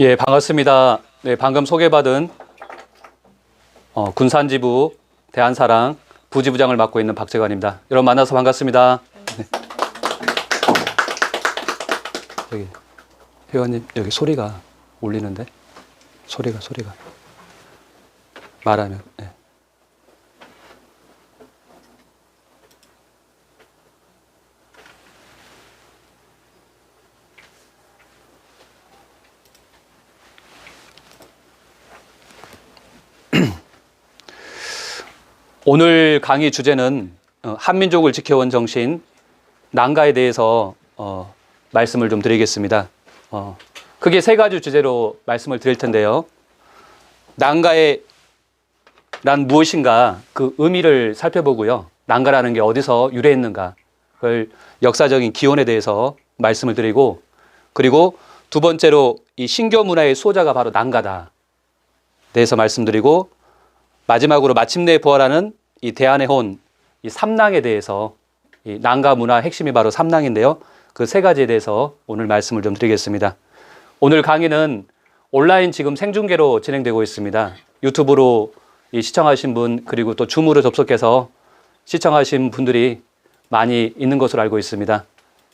예, 반갑습니다. 네, 방금 소개받은 군산지부 대한사랑 부지부장을 맡고 있는 박재관입니다. 여러분 만나서 반갑습니다. 네. 여기 회원님 여기 소리가 울리는데 소리가 말하면 네. 오늘 강의 주제는 한민족을 지켜온 정신 난가에 대해서 말씀을 좀 드리겠습니다. 크게 세 가지 주제로 말씀을 드릴 텐데요. 난가란 무엇인가 그 의미를 살펴보고요. 난가라는 게 어디서 유래했는가 그걸 역사적인 기원에 대해서 말씀을 드리고, 그리고 두 번째로 이 신교 문화의 수호자가 바로 난가다 대해서 말씀드리고, 마지막으로 마침내 부활하는 이 대안의 혼, 이 삼낭에 대해서, 이 난가 문화 핵심이 바로 삼낭인데요. 그 세 가지에 대해서 오늘 말씀을 좀 드리겠습니다. 오늘 강의는 온라인 지금 생중계로 진행되고 있습니다. 유튜브로 시청하신 분, 그리고 또 줌으로 접속해서 시청하신 분들이 많이 있는 것으로 알고 있습니다.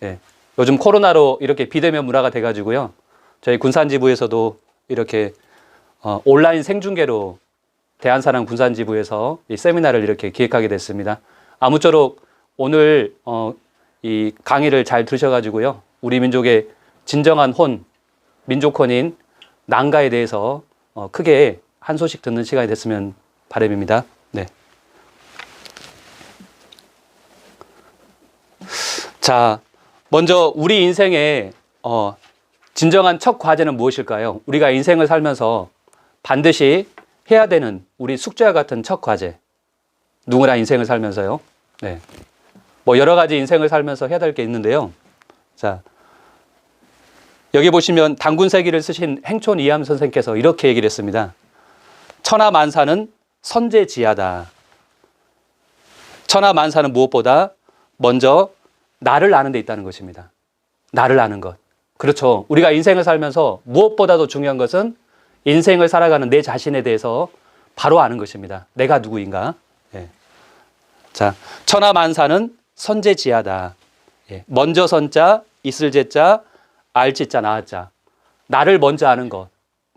예. 요즘 코로나로 이렇게 비대면 문화가 돼가지고요. 저희 군산지부에서도 이렇게 온라인 생중계로 대한사랑 군산지부에서 이 세미나를 이렇게 기획하게 됐습니다. 아무쪼록 오늘 이 강의를 잘 들으셔가지고요. 우리 민족의 진정한 혼, 민족혼인 난가에 대해서 크게 한 소식 듣는 시간이 됐으면 바람입니다. 네. 자, 먼저 우리 인생의 진정한 첫 과제는 무엇일까요? 우리가 인생을 살면서 반드시 해야 되는 우리 숙제와 같은 첫 과제. 누구나 인생을 살면서요. 네. 뭐 여러 가지 인생을 살면서 해야 될 게 있는데요. 자, 여기 보시면 단군세기를 쓰신 행촌 이함 선생께서 이렇게 얘기를 했습니다. 천하만사는 선제지하다. 천하만사는 무엇보다 먼저 나를 아는 데 있다는 것입니다. 나를 아는 것. 그렇죠. 우리가 인생을 살면서 무엇보다도 중요한 것은 인생을 살아가는 내 자신에 대해서 바로 아는 것입니다. 내가 누구인가? 예. 자, 천하만사는 선제지하다. 예. 먼저 선자, 있을 제자, 알지자, 나아자. 나를 먼저 아는 것.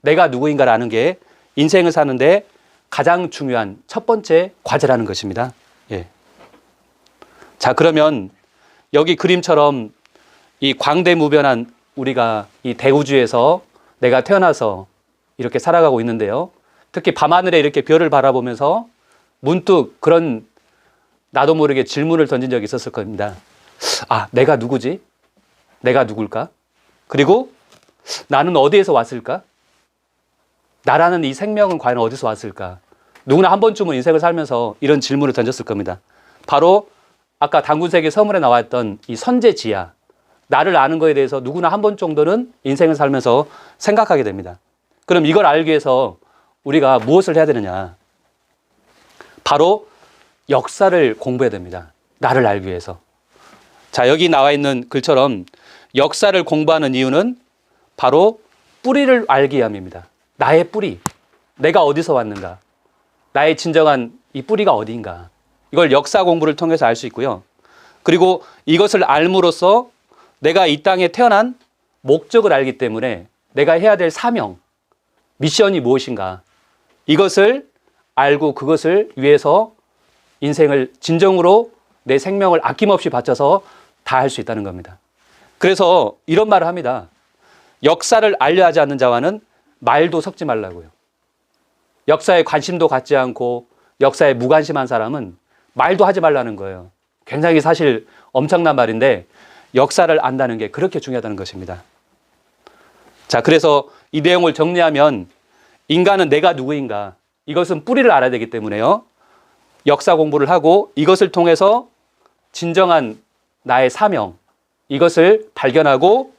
내가 누구인가를 아는 게 인생을 사는데 가장 중요한 첫 번째 과제라는 것입니다. 예. 자, 그러면 여기 그림처럼 이 광대무변한 우리가 이 대우주에서 내가 태어나서 이렇게 살아가고 있는데요. 특히 밤하늘에 이렇게 별을 바라보면서 문득 그런 나도 모르게 질문을 던진 적이 있었을 겁니다. 아, 내가 누구지? 내가 누굴까? 그리고 나는 어디에서 왔을까? 나라는 이 생명은 과연 어디서 왔을까? 누구나 한 번쯤은 인생을 살면서 이런 질문을 던졌을 겁니다. 바로 아까 단군세기 서문에 나왔던 이 선제지하, 나를 아는 거에 대해서 누구나 한 번 정도는 인생을 살면서 생각하게 됩니다. 그럼 이걸 알기 위해서 우리가 무엇을 해야 되느냐? 바로 역사를 공부해야 됩니다. 나를 알기 위해서. 자, 여기 나와 있는 글처럼 역사를 공부하는 이유는 바로 뿌리를 알기 위함입니다. 나의 뿌리. 내가 어디서 왔는가? 나의 진정한 이 뿌리가 어디인가? 이걸 역사 공부를 통해서 알 수 있고요. 그리고 이것을 알므로써 내가 이 땅에 태어난 목적을 알기 때문에 내가 해야 될 사명, 미션이 무엇인가? 이것을 알고 그것을 위해서 인생을 진정으로 내 생명을 아낌없이 바쳐서 다 할 수 있다는 겁니다. 그래서 이런 말을 합니다. 역사를 알려 하지 않는 자와는 말도 섞지 말라고요. 역사에 관심도 갖지 않고 역사에 무관심한 사람은 말도 하지 말라는 거예요. 굉장히 사실 엄청난 말인데 역사를 안다는 게 그렇게 중요하다는 것입니다. 자, 그래서 이 내용을 정리하면 인간은 내가 누구인가? 이것은 뿌리를 알아야 되기 때문에요. 역사 공부를 하고 이것을 통해서 진정한 나의 사명, 이것을 발견하고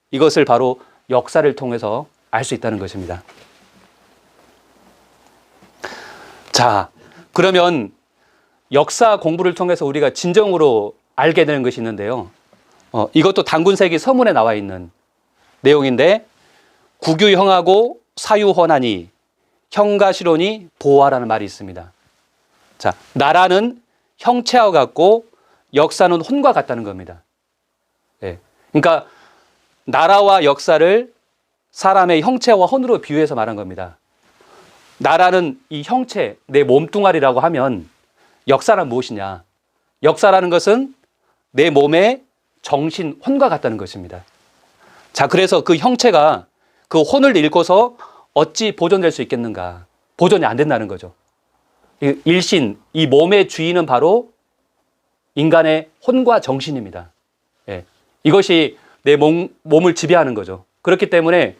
이것을 바로 역사를 통해서 알 수 있다는 것입니다. 자, 그러면 역사 공부를 통해서 우리가 진정으로 알게 되는 것이 있는데요. 이것도 단군세기 서문에 나와 있는 내용인데 국유형하고 사유헌하니 형과 실혼이 보호하라는 말이 있습니다. 자, 나라는 형체와 같고 역사는 혼과 같다는 겁니다. 예. 그러니까 나라와 역사를 사람의 형체와 혼으로 비유해서 말한 겁니다. 나라는 이 형체, 내 몸뚱아리라고 하면 역사란 무엇이냐? 역사라는 것은 내 몸의 정신, 혼과 같다는 것입니다. 자, 그래서 그 형체가 그 혼을 잃고서 어찌 보존될 수 있겠는가? 보존이 안 된다는 거죠. 일신, 이 몸의 주인은 바로 인간의 혼과 정신입니다. 예. 이것이 내 몸을 지배하는 거죠. 그렇기 때문에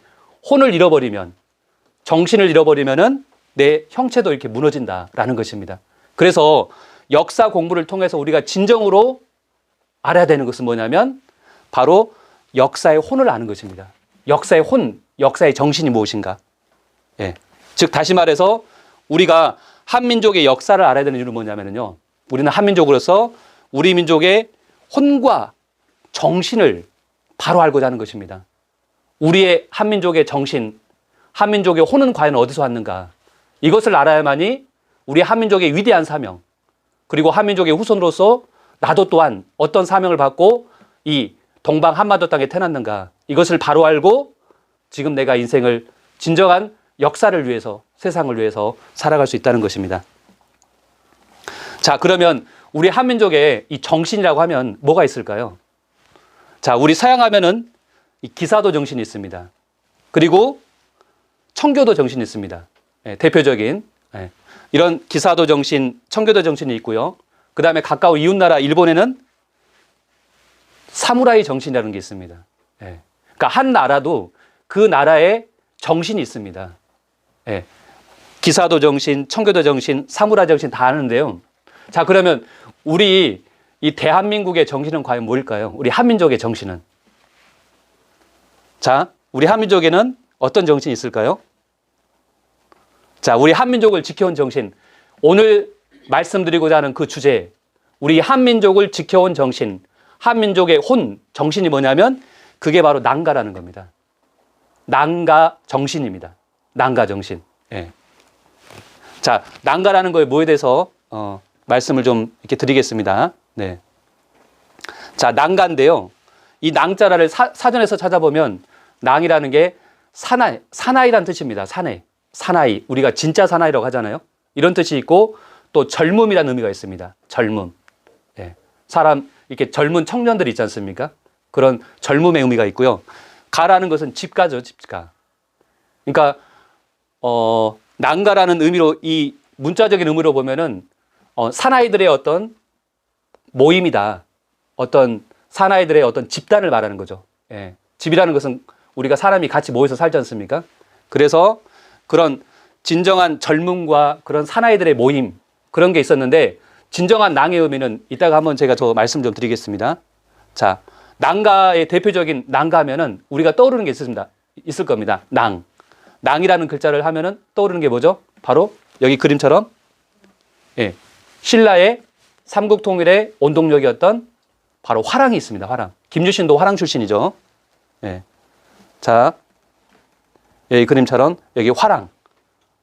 혼을 잃어버리면, 정신을 잃어버리면은 내 형체도 이렇게 무너진다라는 것입니다. 그래서 역사 공부를 통해서 우리가 진정으로 알아야 되는 것은 뭐냐면 바로 역사의 혼을 아는 것입니다. 역사의 혼, 역사의 정신이 무엇인가? 예. 즉 다시 말해서 우리가 한민족의 역사를 알아야 되는 이유는 뭐냐면요. 우리는 한민족으로서 우리 민족의 혼과 정신을 바로 알고자 하는 것입니다. 우리의 한민족의 정신, 한민족의 혼은 과연 어디서 왔는가? 이것을 알아야만이 우리 한민족의 위대한 사명, 그리고 한민족의 후손으로서 나도 또한 어떤 사명을 받고 이 동방 한반도 땅에 태어났는가? 이것을 바로 알고 지금 내가 인생을 진정한 역사를 위해서, 세상을 위해서 살아갈 수 있다는 것입니다. 자, 그러면 우리 한민족의 이 정신이라고 하면 뭐가 있을까요? 자, 우리 서양하면은 이 기사도 정신이 있습니다. 그리고 청교도 정신이 있습니다. 예, 대표적인 이런 기사도 정신, 청교도 정신이 있고요. 그 다음에 가까운 이웃나라 일본에는 사무라이 정신이라는 게 있습니다. 예, 그러니까 한 나라도 그 나라의 정신이 있습니다. 예, 기사도 정신, 청교도 정신, 사무라이 정신 다 아는데요. 자, 그러면 우리 이 대한민국의 정신은 과연 뭘까요? 우리 한민족의 정신은? 자, 우리 한민족에는 어떤 정신이 있을까요? 자, 우리 한민족을 지켜온 정신. 오늘 말씀드리고자 하는 그 주제, 우리 한민족을 지켜온 정신, 한민족의 혼, 정신이 뭐냐면 그게 바로 난가라는 겁니다. 난가 정신입니다. 난가 정신. 예. 자, 난가라는 거에 뭐에 대해서 말씀을 좀 이렇게 드리겠습니다. 네. 자, 난가인데요. 이 낭자라를 사전에서 찾아보면 낭이라는 게 사나이란 뜻입니다. 사나이. 우리가 진짜 사나이라고 하잖아요. 이런 뜻이 있고 또 젊음이라는 의미가 있습니다. 젊음. 예. 사람 이렇게 젊은 청년들 있지 않습니까? 그런 젊음의 의미가 있고요. 가라는 것은 집가죠, 집가. 그러니까 난가라는 의미로 이 문자적인 의미로 보면은 사나이들의 어떤 모임이다. 어떤 사나이들의 어떤 집단을 말하는 거죠. 예. 집이라는 것은 우리가 사람이 같이 모여서 살지 않습니까? 그래서 그런 진정한 젊음과 그런 사나이들의 모임, 그런 게 있었는데 진정한 낭의 의미는 이따가 한번 제가 말씀 좀 드리겠습니다. 자, 낭가의 대표적인 낭가 하면은 우리가 떠오르는 게 있을 겁니다. 낭이라는 글자를 하면은 떠오르는 게 뭐죠? 바로 여기 그림처럼 예, 신라의 삼국통일의 원동력이었던 바로 화랑이 있습니다. 화랑. 김유신도 화랑 출신이죠. 예. 자, 이 그림처럼 여기 화랑.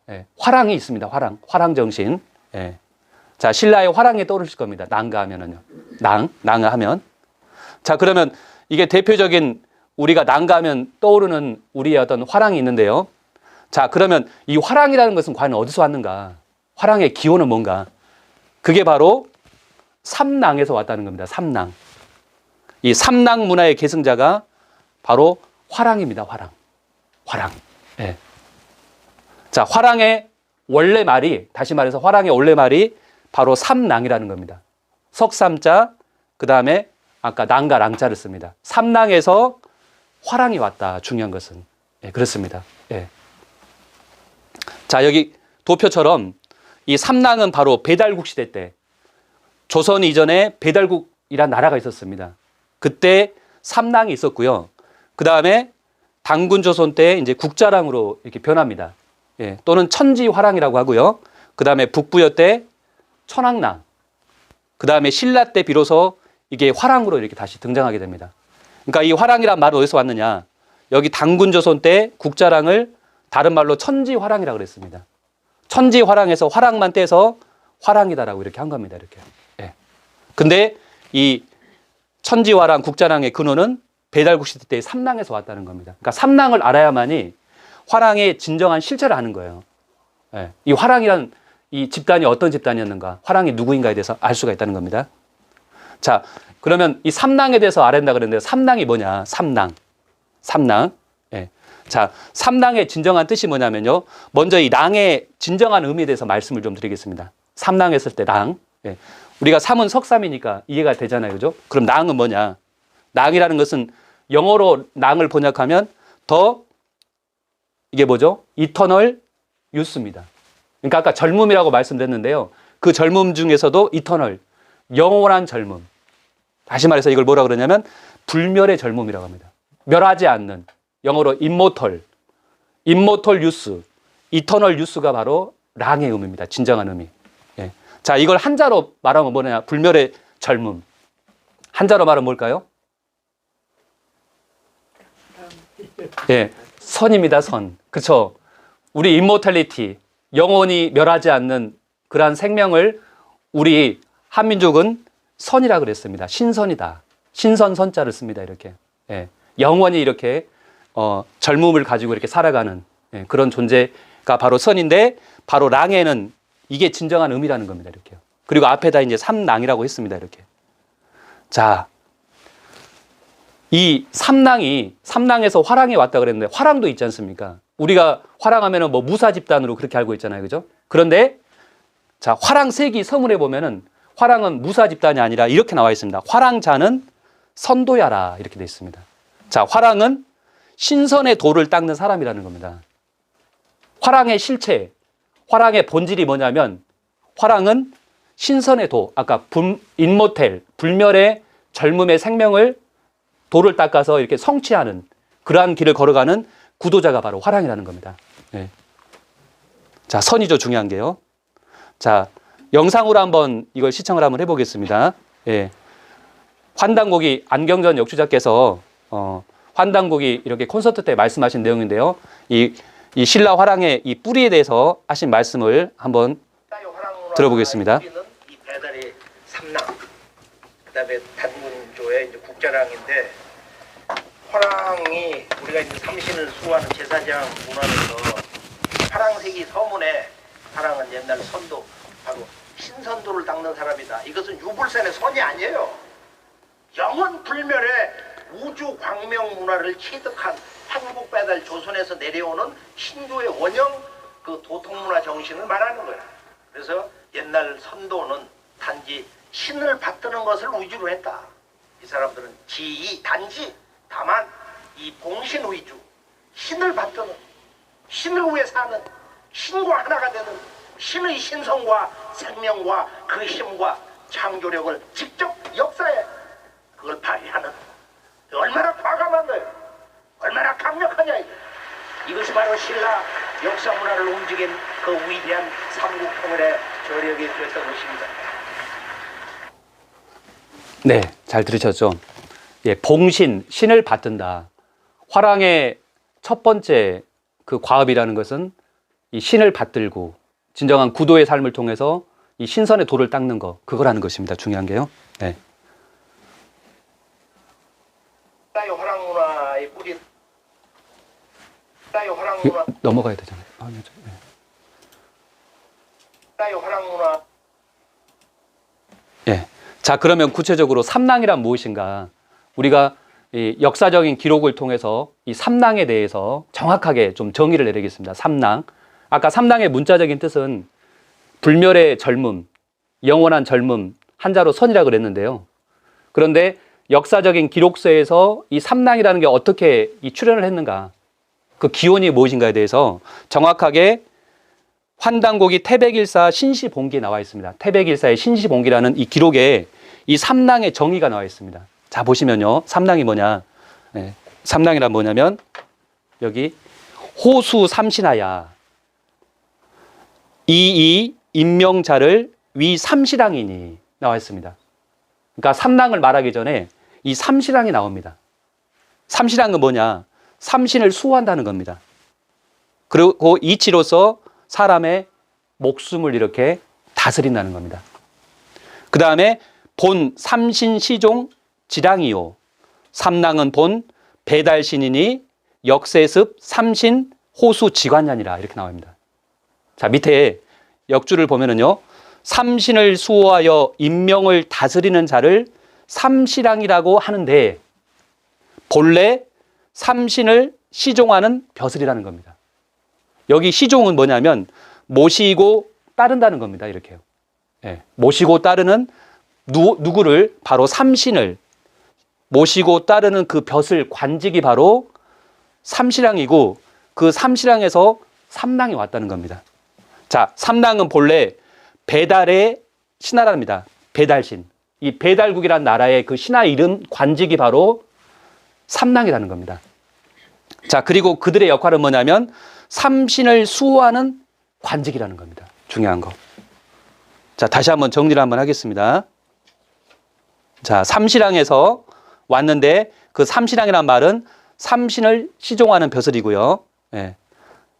예, 화랑이 있습니다. 화랑 정신. 예. 자, 신라의 화랑이 떠오르실 겁니다. 낭가 하면은요. 낭을 하면. 자, 그러면 이게 대표적인 우리가 낭가 하면 떠오르는 우리의 어떤 화랑이 있는데요. 자, 그러면 이 화랑이라는 것은 과연 어디서 왔는가? 화랑의 기원은 뭔가? 그게 바로 삼낭에서 왔다는 겁니다. 삼낭. 이 삼낭 문화의 계승자가 바로 화랑입니다. 화랑. 예. 자, 화랑의 원래 말이, 다시 말해서 화랑의 원래 말이 바로 삼낭이라는 겁니다. 석삼자, 그 다음에 아까 낭가 랑자를 씁니다. 삼낭에서 화랑이 왔다. 중요한 것은. 예, 그렇습니다. 예. 자, 여기 도표처럼 이 삼낭은 바로 배달국 시대 때 조선 이전에 배달국이란 나라가 있었습니다. 그때 삼낭이 있었고요. 그 다음에 당군 조선 때 이제 국자랑으로 이렇게 변합니다. 예, 또는 천지화랑이라고 하고요. 그 다음에 북부여 때 천황랑. 그 다음에 신라 때 비로소 이게 화랑으로 이렇게 다시 등장하게 됩니다. 그러니까 이 화랑이란 말은 어디서 왔느냐? 여기 단군조선 때 국자랑을 다른 말로 천지화랑이라고 그랬습니다. 천지화랑에서 화랑만 떼서 화랑이다라고 이렇게 한 겁니다. 이렇게. 예. 근데 이 천지화랑 국자랑의 근원은 배달국시 때의 삼랑에서 왔다는 겁니다. 그러니까 삼랑을 알아야만이 화랑의 진정한 실체를 아는 거예요. 예. 이 화랑이란 이 집단이 어떤 집단이었는가, 화랑이 누구인가에 대해서 알 수가 있다는 겁니다. 자, 그러면 이 삼랑에 대해서 알았다 그랬는데 삼랑이 뭐냐? 삼랑. 예. 자, 삼랑의 진정한 뜻이 뭐냐면요. 먼저 이 랑의 진정한 의미에 대해서 말씀을 좀 드리겠습니다. 삼랑 했을 때 랑. 예. 우리가 삼은 석삼이니까 이해가 되잖아요. 그죠? 그럼 랑은 뭐냐? 랑이라는 것은 영어로 랑을 번역하면 더 이게 뭐죠? 이터널 유스입니다. 그러니까 아까 젊음이라고 말씀드렸는데요. 그 젊음 중에서도 이터널, 영원한 젊음. 다시 말해서 이걸 뭐라 그러냐면 불멸의 젊음이라고 합니다. 멸하지 않는, 영어로 임모털 유스, 이터널 유스가 바로 랑의 의미입니다. 진정한 의미. 예. 자, 이걸 한자로 말하면 뭐냐? 불멸의 젊음. 한자로 말하면 뭘까요? 예, 선입니다. 선. 그렇죠? 우리 임모탈리티, 영원히 멸하지 않는 그러한 생명을 우리 한민족은 선이라 그랬습니다. 신선이다. 신선 선자를 씁니다. 이렇게. 예. 영원히 이렇게 젊음을 가지고 이렇게 살아가는 그런 존재가 바로 선인데, 바로 랑에는 이게 진정한 의미라는 겁니다. 이렇게요. 그리고 앞에다 이제 삼랑이라고 했습니다. 이렇게. 자, 이 삼랑에서 화랑이 왔다 그랬는데, 화랑도 있지 않습니까? 우리가 화랑하면은 뭐 무사 집단으로 그렇게 알고 있잖아요. 그죠? 그런데 자, 화랑세기 서문에 보면은 화랑은 무사 집단이 아니라 이렇게 나와 있습니다. 화랑자는 선도야라 이렇게 돼 있습니다. 자, 화랑은 신선의 도를 닦는 사람이라는 겁니다. 화랑의 실체, 화랑의 본질이 뭐냐면 화랑은 신선의 도, 아까 인모텔, 불멸의 젊음의 생명을 도를 닦아서 이렇게 성취하는 그러한 길을 걸어가는 구도자가 바로 화랑이라는 겁니다. 네. 자, 선이죠. 중요한 게요. 자, 영상으로 한번 이걸 시청을 한번 해보겠습니다. 예. 환단곡이 안경전 역주자께서 환단곡이 이렇게 콘서트 때 말씀하신 내용인데요. 이 신라 화랑의 이 뿌리에 대해서 하신 말씀을 한번 들어보겠습니다. 이 배달의 삼랑, 그다음에 단군조의 이제 국자랑인데, 화랑이 우리가 이제 삼신을 수호하는 제사장 문화에서 화랑세기 서문에 화랑은 옛날 선도, 바로 신선도를 닦는 사람이다. 이것은 유불선의 선이 아니에요. 영원 불멸의 우주 광명 문화를 취득한 한국 배달 조선에서 내려오는 신조의 원형 그 도통문화 정신을 말하는 거야. 그래서 옛날 선도는 단지 신을 받드는 것을 위주로 했다. 이 사람들은 단지 다만 이 봉신 위주, 신을 받드는, 신을 위해 사는, 신과 하나가 되는, 신의 신성과 생명과 그 힘과 창조력을 직접 역사에 그걸 발휘하는, 얼마나 과감한 거예요. 얼마나 강력하냐. 이것이 바로 신라 역사 문화를 움직인 그 위대한 삼국통일의 저력이 됐던 것입니다. 네, 잘 들으셨죠? 예, 봉신, 신을 받든다. 화랑의 첫 번째 그 과업이라는 것은 이 신을 받들고 진정한 구도의 삶을 통해서 이 신선의 도를 닦는 거, 그거라는 것입니다. 중요한 게요. 네. 화랑 문화의 뿌리, 화랑 문화 넘어가야 되잖아요. 네. 화랑 문화. 예. 자, 그러면 구체적으로 삼랑이란 무엇인가? 우리가 이 역사적인 기록을 통해서 이 삼랑에 대해서 정확하게 좀 정의를 내리겠습니다. 삼랑. 아까 삼랑의 문자적인 뜻은 불멸의 젊음, 영원한 젊음, 한자로 선이라고 그랬는데요. 그런데 역사적인 기록서에서 이 삼랑이라는 게 어떻게 이 출현을 했는가, 그 기원이 무엇인가에 대해서 정확하게 환단곡이 태백일사 신시봉기에 나와 있습니다. 태백일사의 신시봉기라는 이 기록에 이 삼랑의 정의가 나와 있습니다. 자, 보시면요. 삼랑이 뭐냐. 네. 삼랑이란 뭐냐면 여기 호수 삼신하야 이이 인명자를 위 삼시랑이니 나와 있습니다. 그러니까 삼랑을 말하기 전에 이 삼시랑이 나옵니다. 삼시랑은 뭐냐? 삼신을 수호한다는 겁니다. 그리고 이치로서 사람의 목숨을 이렇게 다스린다는 겁니다. 그 다음에 본 삼신시종 지랑이요. 삼랑은 본 배달신이니 역세습 삼신 호수 지관년이라 이렇게 나옵니다. 자, 밑에 역주를 보면은요. 삼신을 수호하여 인명을 다스리는 자를 삼시랑이라고 하는데 본래 삼신을 시종하는 벼슬이라는 겁니다. 여기 시종은 뭐냐면 모시고 따른다는 겁니다. 이렇게요. 예, 모시고 따르는 누구를 바로 삼신을 모시고 따르는 그 벼슬 관직이 바로 삼시랑이고 그 삼시랑에서 삼랑이 왔다는 겁니다. 자, 삼랑은 본래 배달의 신하랍니다. 배달신. 이 배달국이라는 나라의 그 신하 이름 관직이 바로 삼랑이라는 겁니다. 자, 그리고 그들의 역할은 뭐냐면 삼신을 수호하는 관직이라는 겁니다. 중요한 거. 자, 다시 한번 정리를 한번 하겠습니다. 자, 삼시랑에서 왔는데 그 삼시랑이란 말은 삼신을 시종하는 벼슬이고요. 예.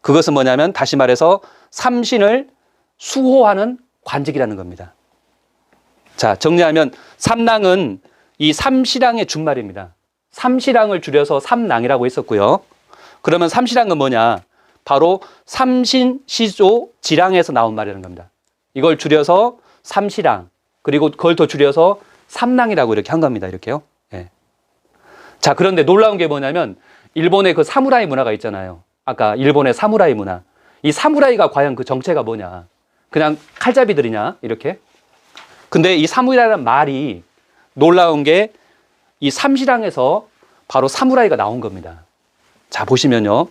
그것은 뭐냐면 다시 말해서 삼신을 수호하는 관직이라는 겁니다. 자, 정리하면 삼랑은 이 삼시랑의 준말입니다. 삼시랑을 줄여서 삼랑이라고 했었고요. 그러면 삼시랑은 뭐냐? 바로 삼신시조 지랑에서 나온 말이라는 겁니다. 이걸 줄여서 삼시랑, 그리고 그걸 더 줄여서 삼랑이라고 이렇게 한 겁니다. 이렇게요. 예. 자, 그런데 놀라운 게 뭐냐면 일본의 그 사무라이 문화가 있잖아요. 아까 일본의 사무라이 문화. 이 사무라이가 과연 그 정체가 뭐냐? 그냥 칼잡이들이냐? 이렇게. 근데 이 사무라이라는 말이 놀라운 게 이 삼시랑에서 바로 사무라이가 나온 겁니다. 자, 보시면요.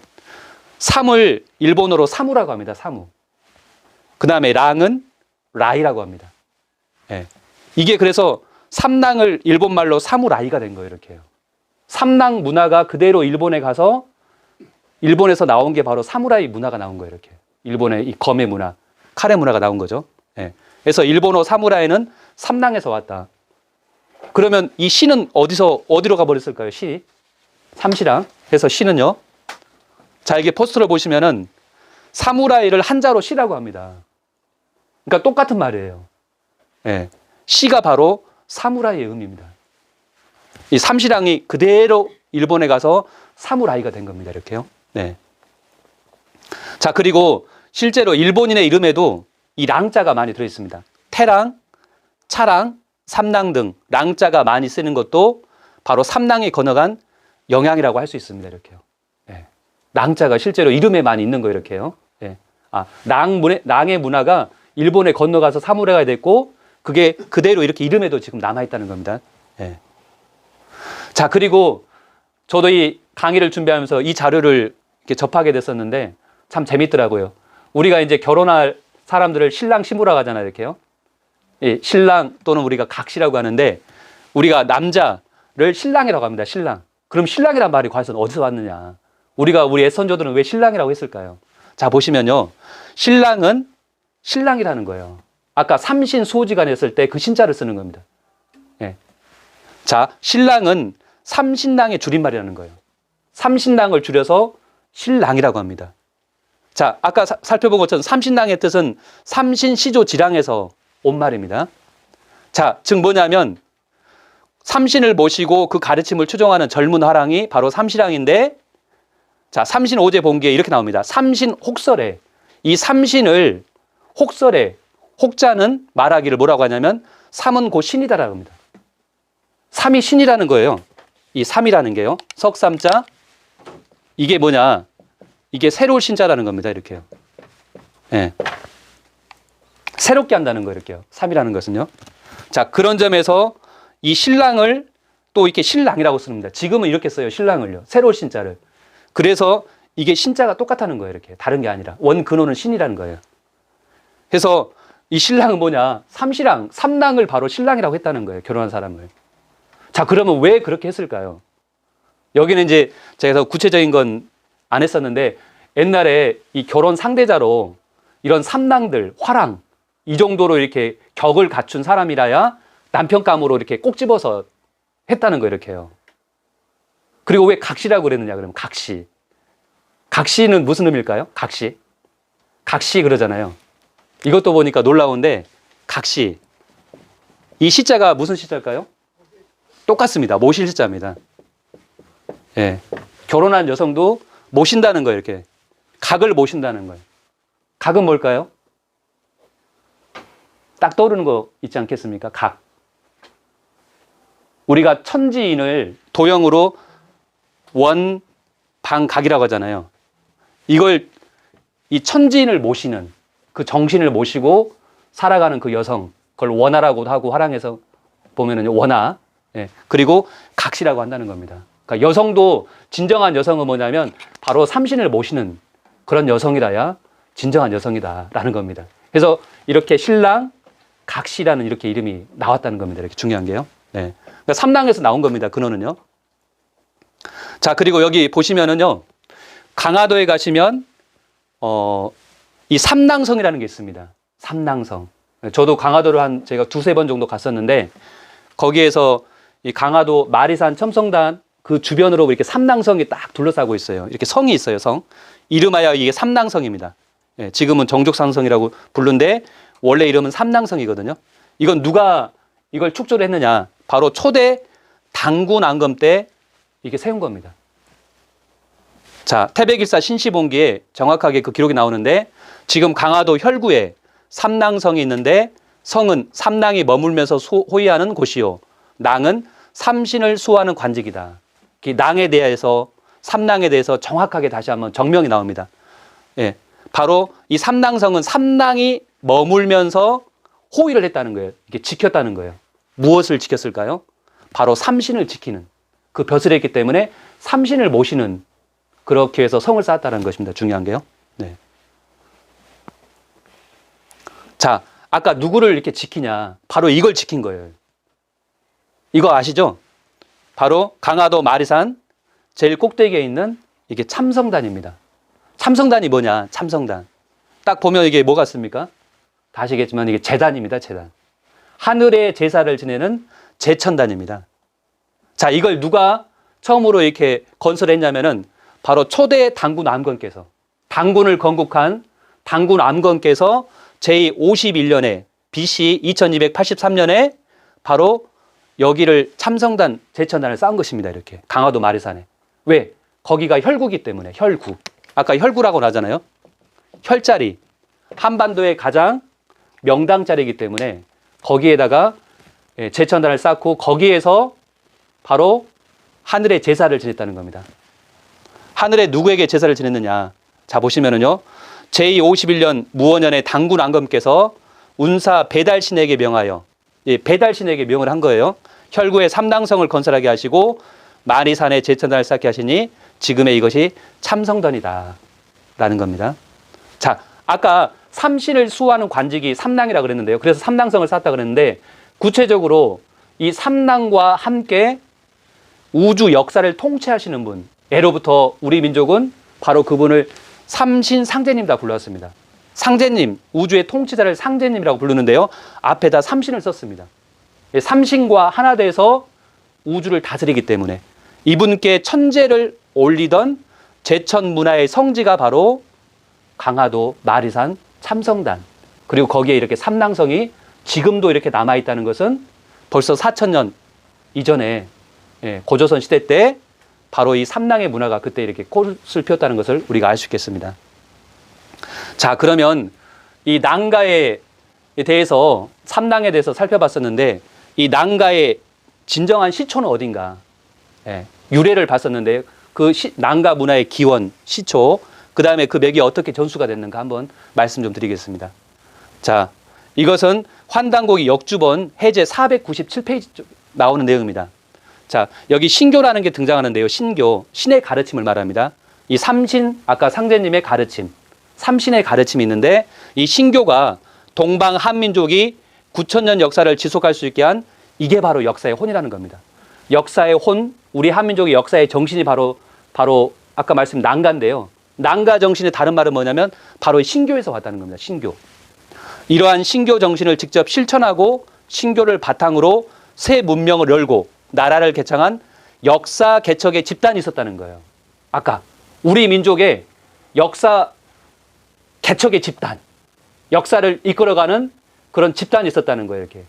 삼을 일본어로 사무라고 합니다. 사무. 그 다음에 랑은 라이라고 합니다. 예. 이게 그래서 삼랑을 일본말로 사무라이가 된 거예요. 이렇게요. 삼랑 문화가 그대로 일본에 가서 일본에서 나온 게 바로 사무라이 문화가 나온 거예요. 이렇게. 일본의 이 검의 문화, 칼의 문화가 나온 거죠. 예. 그래서 일본어 사무라이는 삼랑에서 왔다. 그러면 이 시는 어디로 가버렸을까요? 시. 삼시랑. 해서 시는요. 자, 이게 포스터를 보시면은 사무라이를 한자로 시라고 합니다. 그러니까 똑같은 말이에요. 예. 시가 바로 사무라이의 의미입니다. 이 삼시랑이 그대로 일본에 가서 사무라이가 된 겁니다. 이렇게요. 네. 자, 그리고 실제로 일본인의 이름에도 이 랑자가 많이 들어있습니다. 태랑, 차랑, 삼랑 등 랑자가 많이 쓰는 것도 바로 삼랑이 건너간 영향이라고 할 수 있습니다. 이렇게요. 예. 랑자가 실제로 이름에 많이 있는 거예요. 이렇게요. 예. 아, 랑의 문화가 일본에 건너가서 사무라이가 됐고 그게 그대로 이렇게 이름에도 지금 남아있다는 겁니다. 예. 자, 그리고 저도 이 강의를 준비하면서 이 자료를 이렇게 접하게 됐었는데 참 재밌더라고요. 우리가 이제 결혼할 사람들을 신랑 신부라고 하잖아요. 이렇게요. 예, 신랑 또는 우리가 각시라고 하는데 우리가 남자를 신랑이라고 합니다. 신랑. 그럼 신랑이란 말이 과연 어디서 왔느냐? 우리 애선조들은 왜 신랑이라고 했을까요? 자, 보시면요. 신랑은 신랑이라는 거예요. 아까 삼신 수호지간 했을 때 그 신자를 쓰는 겁니다. 예. 자, 신랑은 삼신랑의 줄임말이라는 거예요. 삼신랑을 줄여서 신랑이라고 합니다. 자, 아까 살펴본 것처럼 삼신랑의 뜻은 삼신시조지랑에서 온 말입니다. 자, 즉 뭐냐면 삼신을 모시고 그 가르침을 추종하는 젊은 화랑이 바로 삼시랑인데, 자, 삼신 오제 본기에 이렇게 나옵니다. 삼신 혹설에, 이 삼신을 혹설에, 혹자는 말하기를 뭐라고 하냐면 삼은 곧 신이다라고 합니다. 삼이 신이라는 거예요. 이 삼이라는 게요. 석삼자, 이게 뭐냐? 이게 새로운 신자라는 겁니다. 이렇게요. 예. 새롭게 한다는 거예요. 이렇게요. 삼이라는 것은요. 자, 그런 점에서 이 신랑을 또 이렇게 신랑이라고 씁니다. 지금은 이렇게 써요. 신랑을요. 새로운 신자를. 그래서 이게 신자가 똑같다는 거예요. 이렇게. 다른 게 아니라. 원 근원은 신이라는 거예요. 그래서 이 신랑은 뭐냐? 삼시랑, 삼랑을 바로 신랑이라고 했다는 거예요. 결혼한 사람을. 자, 그러면 왜 그렇게 했을까요? 여기는 이제 제가 구체적인 건 안 했었는데 옛날에 이 결혼 상대자로 이런 삼랑들, 화랑 이 정도로 이렇게 격을 갖춘 사람이라야 남편감으로 이렇게 꼭 집어서 했다는 거예요. 이렇게요. 그리고 왜 각시라고 그랬느냐 그러면 각시. 각시는 무슨 의미일까요? 각시. 각시 그러잖아요. 이것도 보니까 놀라운데 각시. 이 시자가 무슨 시자일까요? 똑같습니다. 모실 시자입니다. 예. 결혼한 여성도 모신다는 거예요, 이렇게. 각을 모신다는 거예요. 각은 뭘까요? 딱 떠오르는 거 있지 않겠습니까? 각. 우리가 천지인을 도형으로 원, 방, 각이라고 하잖아요. 이걸 이 천지인을 모시는 그 정신을 모시고 살아가는 그 여성, 그걸 원하라고도 하고 화랑에서 보면은 원하. 예. 그리고 각시라고 한다는 겁니다. 그러니까 여성도 진정한 여성은 뭐냐면 바로 삼신을 모시는 그런 여성이라야 진정한 여성이다라는 겁니다. 그래서 이렇게 신랑 각시라는 이렇게 이름이 나왔다는 겁니다. 이렇게 중요한 게요. 네. 그러니까 삼랑에서 나온 겁니다. 근원은요. 자, 그리고 여기 보시면은요. 강화도에 가시면 이 삼랑성이라는 게 있습니다. 삼랑성. 저도 강화도를 제가 두세 번 정도 갔었는데 거기에서 이 강화도 마리산 첨성단 그 주변으로 이렇게 삼랑성이 딱 둘러싸고 있어요. 이렇게 성이 있어요, 성. 이름하여 이게 삼랑성입니다. 예, 지금은 정족상성이라고 부르는데 원래 이름은 삼랑성이거든요. 이건 누가 이걸 축조를 했느냐? 바로 초대 당군 앙금 때 이게 세운 겁니다. 자, 태백일사 신시본기에 정확하게 그 기록이 나오는데 지금 강화도 혈구에 삼랑성이 있는데 성은 삼랑이 머물면서 호위하는 곳이요. 낭은 삼신을 수호하는 관직이다. 낭에 대해서 삼랑에 대해서 정확하게 다시 한번 정명이 나옵니다. 예, 바로 이 삼랑성은 삼랑이 머물면서 호위를 했다는 거예요. 이게 지켰다는 거예요. 무엇을 지켰을까요? 바로 삼신을 지키는 그 벼슬을 했기 때문에 삼신을 모시는 그렇게 해서 성을 쌓았다는 것입니다. 중요한 게요. 네. 자, 아까 누구를 이렇게 지키냐? 바로 이걸 지킨 거예요. 이거 아시죠? 바로 강화도 마리산 제일 꼭대기에 있는 이게 참성단입니다. 참성단이 뭐냐? 참성단. 딱 보면 이게 뭐 같습니까? 다 아시겠지만 이게 제단입니다. 제단. 하늘의 제사를 지내는 제천단입니다. 자, 이걸 누가 처음으로 이렇게 건설했냐면은 바로 초대 당군 암건께서 당군을 건국한 당군 암건께서 제51년에 BC 2283년에 바로 여기를 참성단 제천단을 쌓은 것입니다. 이렇게 강화도 마리산에. 왜? 거기가 혈구기 때문에. 혈구. 아까 혈구라고 하잖아요. 혈자리. 한반도의 가장 명당자리이기 때문에 거기에다가 제천단을 쌓고 거기에서 바로 하늘의 제사를 지냈다는 겁니다. 하늘에 누구에게 제사를 지냈느냐? 자, 보시면은요. 제51년 무원년에 당군 앙금께서 운사 배달신에게 명하여 배달신에게 명을 한 거예요. 혈구에 삼랑성을 건설하게 하시고 마리산에 제천단을 쌓게 하시니 지금의 이것이 참성단이다 라는 겁니다. 자, 아까 삼신을 수호하는 관직이 삼랑이라고 그랬는데요. 그래서 삼랑성을 쌓았다 그랬는데 구체적으로 이 삼랑과 함께 우주 역사를 통치하시는 분, 예로부터 우리 민족은 바로 그분을 삼신 상제님다 불렀습니다. 상제님, 우주의 통치자를 상제님이라고 부르는데요. 앞에다 삼신을 썼습니다. 삼신과 하나 돼서 우주를 다스리기 때문에 이분께 천제를 올리던 제천 문화의 성지가 바로 강화도 마리산 참성단, 그리고 거기에 이렇게 삼랑성이 지금도 이렇게 남아있다는 것은 벌써 4000년 이전에 고조선 시대 때 바로 이 삼랑의 문화가 그때 이렇게 꽃을 피웠다는 것을 우리가 알 수 있겠습니다. 자, 그러면 이 낭가에 대해서 삼랑에 대해서 살펴봤었는데 이 낭가의 진정한 시초는 어딘가? 유래를 봤었는데 그 낭가 문화의 기원, 시초, 그 다음에 그 맥이 어떻게 전수가 됐는가 한번 말씀 좀 드리겠습니다. 자, 이것은 환단고기 역주본 해제 497페이지 나오는 내용입니다. 자, 여기 신교라는 게 등장하는데요. 신교, 신의 가르침을 말합니다. 이 삼신, 아까 상제님의 가르침, 삼신의 가르침이 있는데 이 신교가 동방 한민족이 9000년 역사를 지속할 수 있게 한 이게 바로 역사의 혼이라는 겁니다. 역사의 혼, 우리 한민족의 역사의 정신이 바로 아까 말씀 낭가인데요. 낭가 정신의 다른 말은 뭐냐면 바로 신교에서 왔다는 겁니다. 신교. 이러한 신교 정신을 직접 실천하고 신교를 바탕으로 새 문명을 열고 나라를 개창한 역사 개척의 집단이 있었다는 거예요. 아까 우리 민족의 역사 개척의 집단, 역사를 이끌어가는 그런 집단이 있었다는 거예요. 이렇게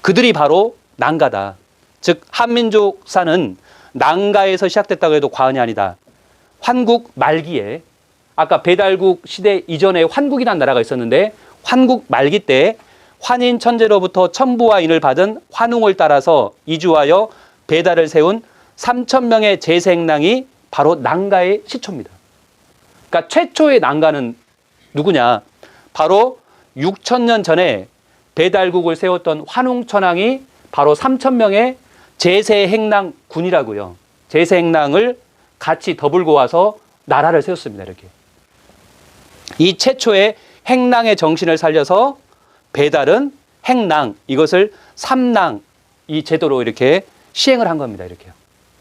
그들이 바로 난가다. 즉 한민족사는 난가에서 시작됐다고 해도 과언이 아니다. 환국 말기에, 아까 배달국 시대 이전에 환국이라는 나라가 있었는데 환국 말기 때 환인 천재로부터 천부와 인을 받은 환웅을 따라서 이주하여 배달을 세운 3,000명의 제생낭이 바로 난가의 시초입니다. 그러니까 최초의 난가는 누구냐? 바로 6,000년 전에 배달국을 세웠던 환웅천왕이 바로 3,000명의 제세행랑 군이라고요. 제세행랑을 같이 더불고 와서 나라를 세웠습니다. 이렇게. 이 최초의 행랑의 정신을 살려서 배달은 행랑, 이것을 삼랑, 이 제도로 이렇게 시행을 한 겁니다. 이렇게요.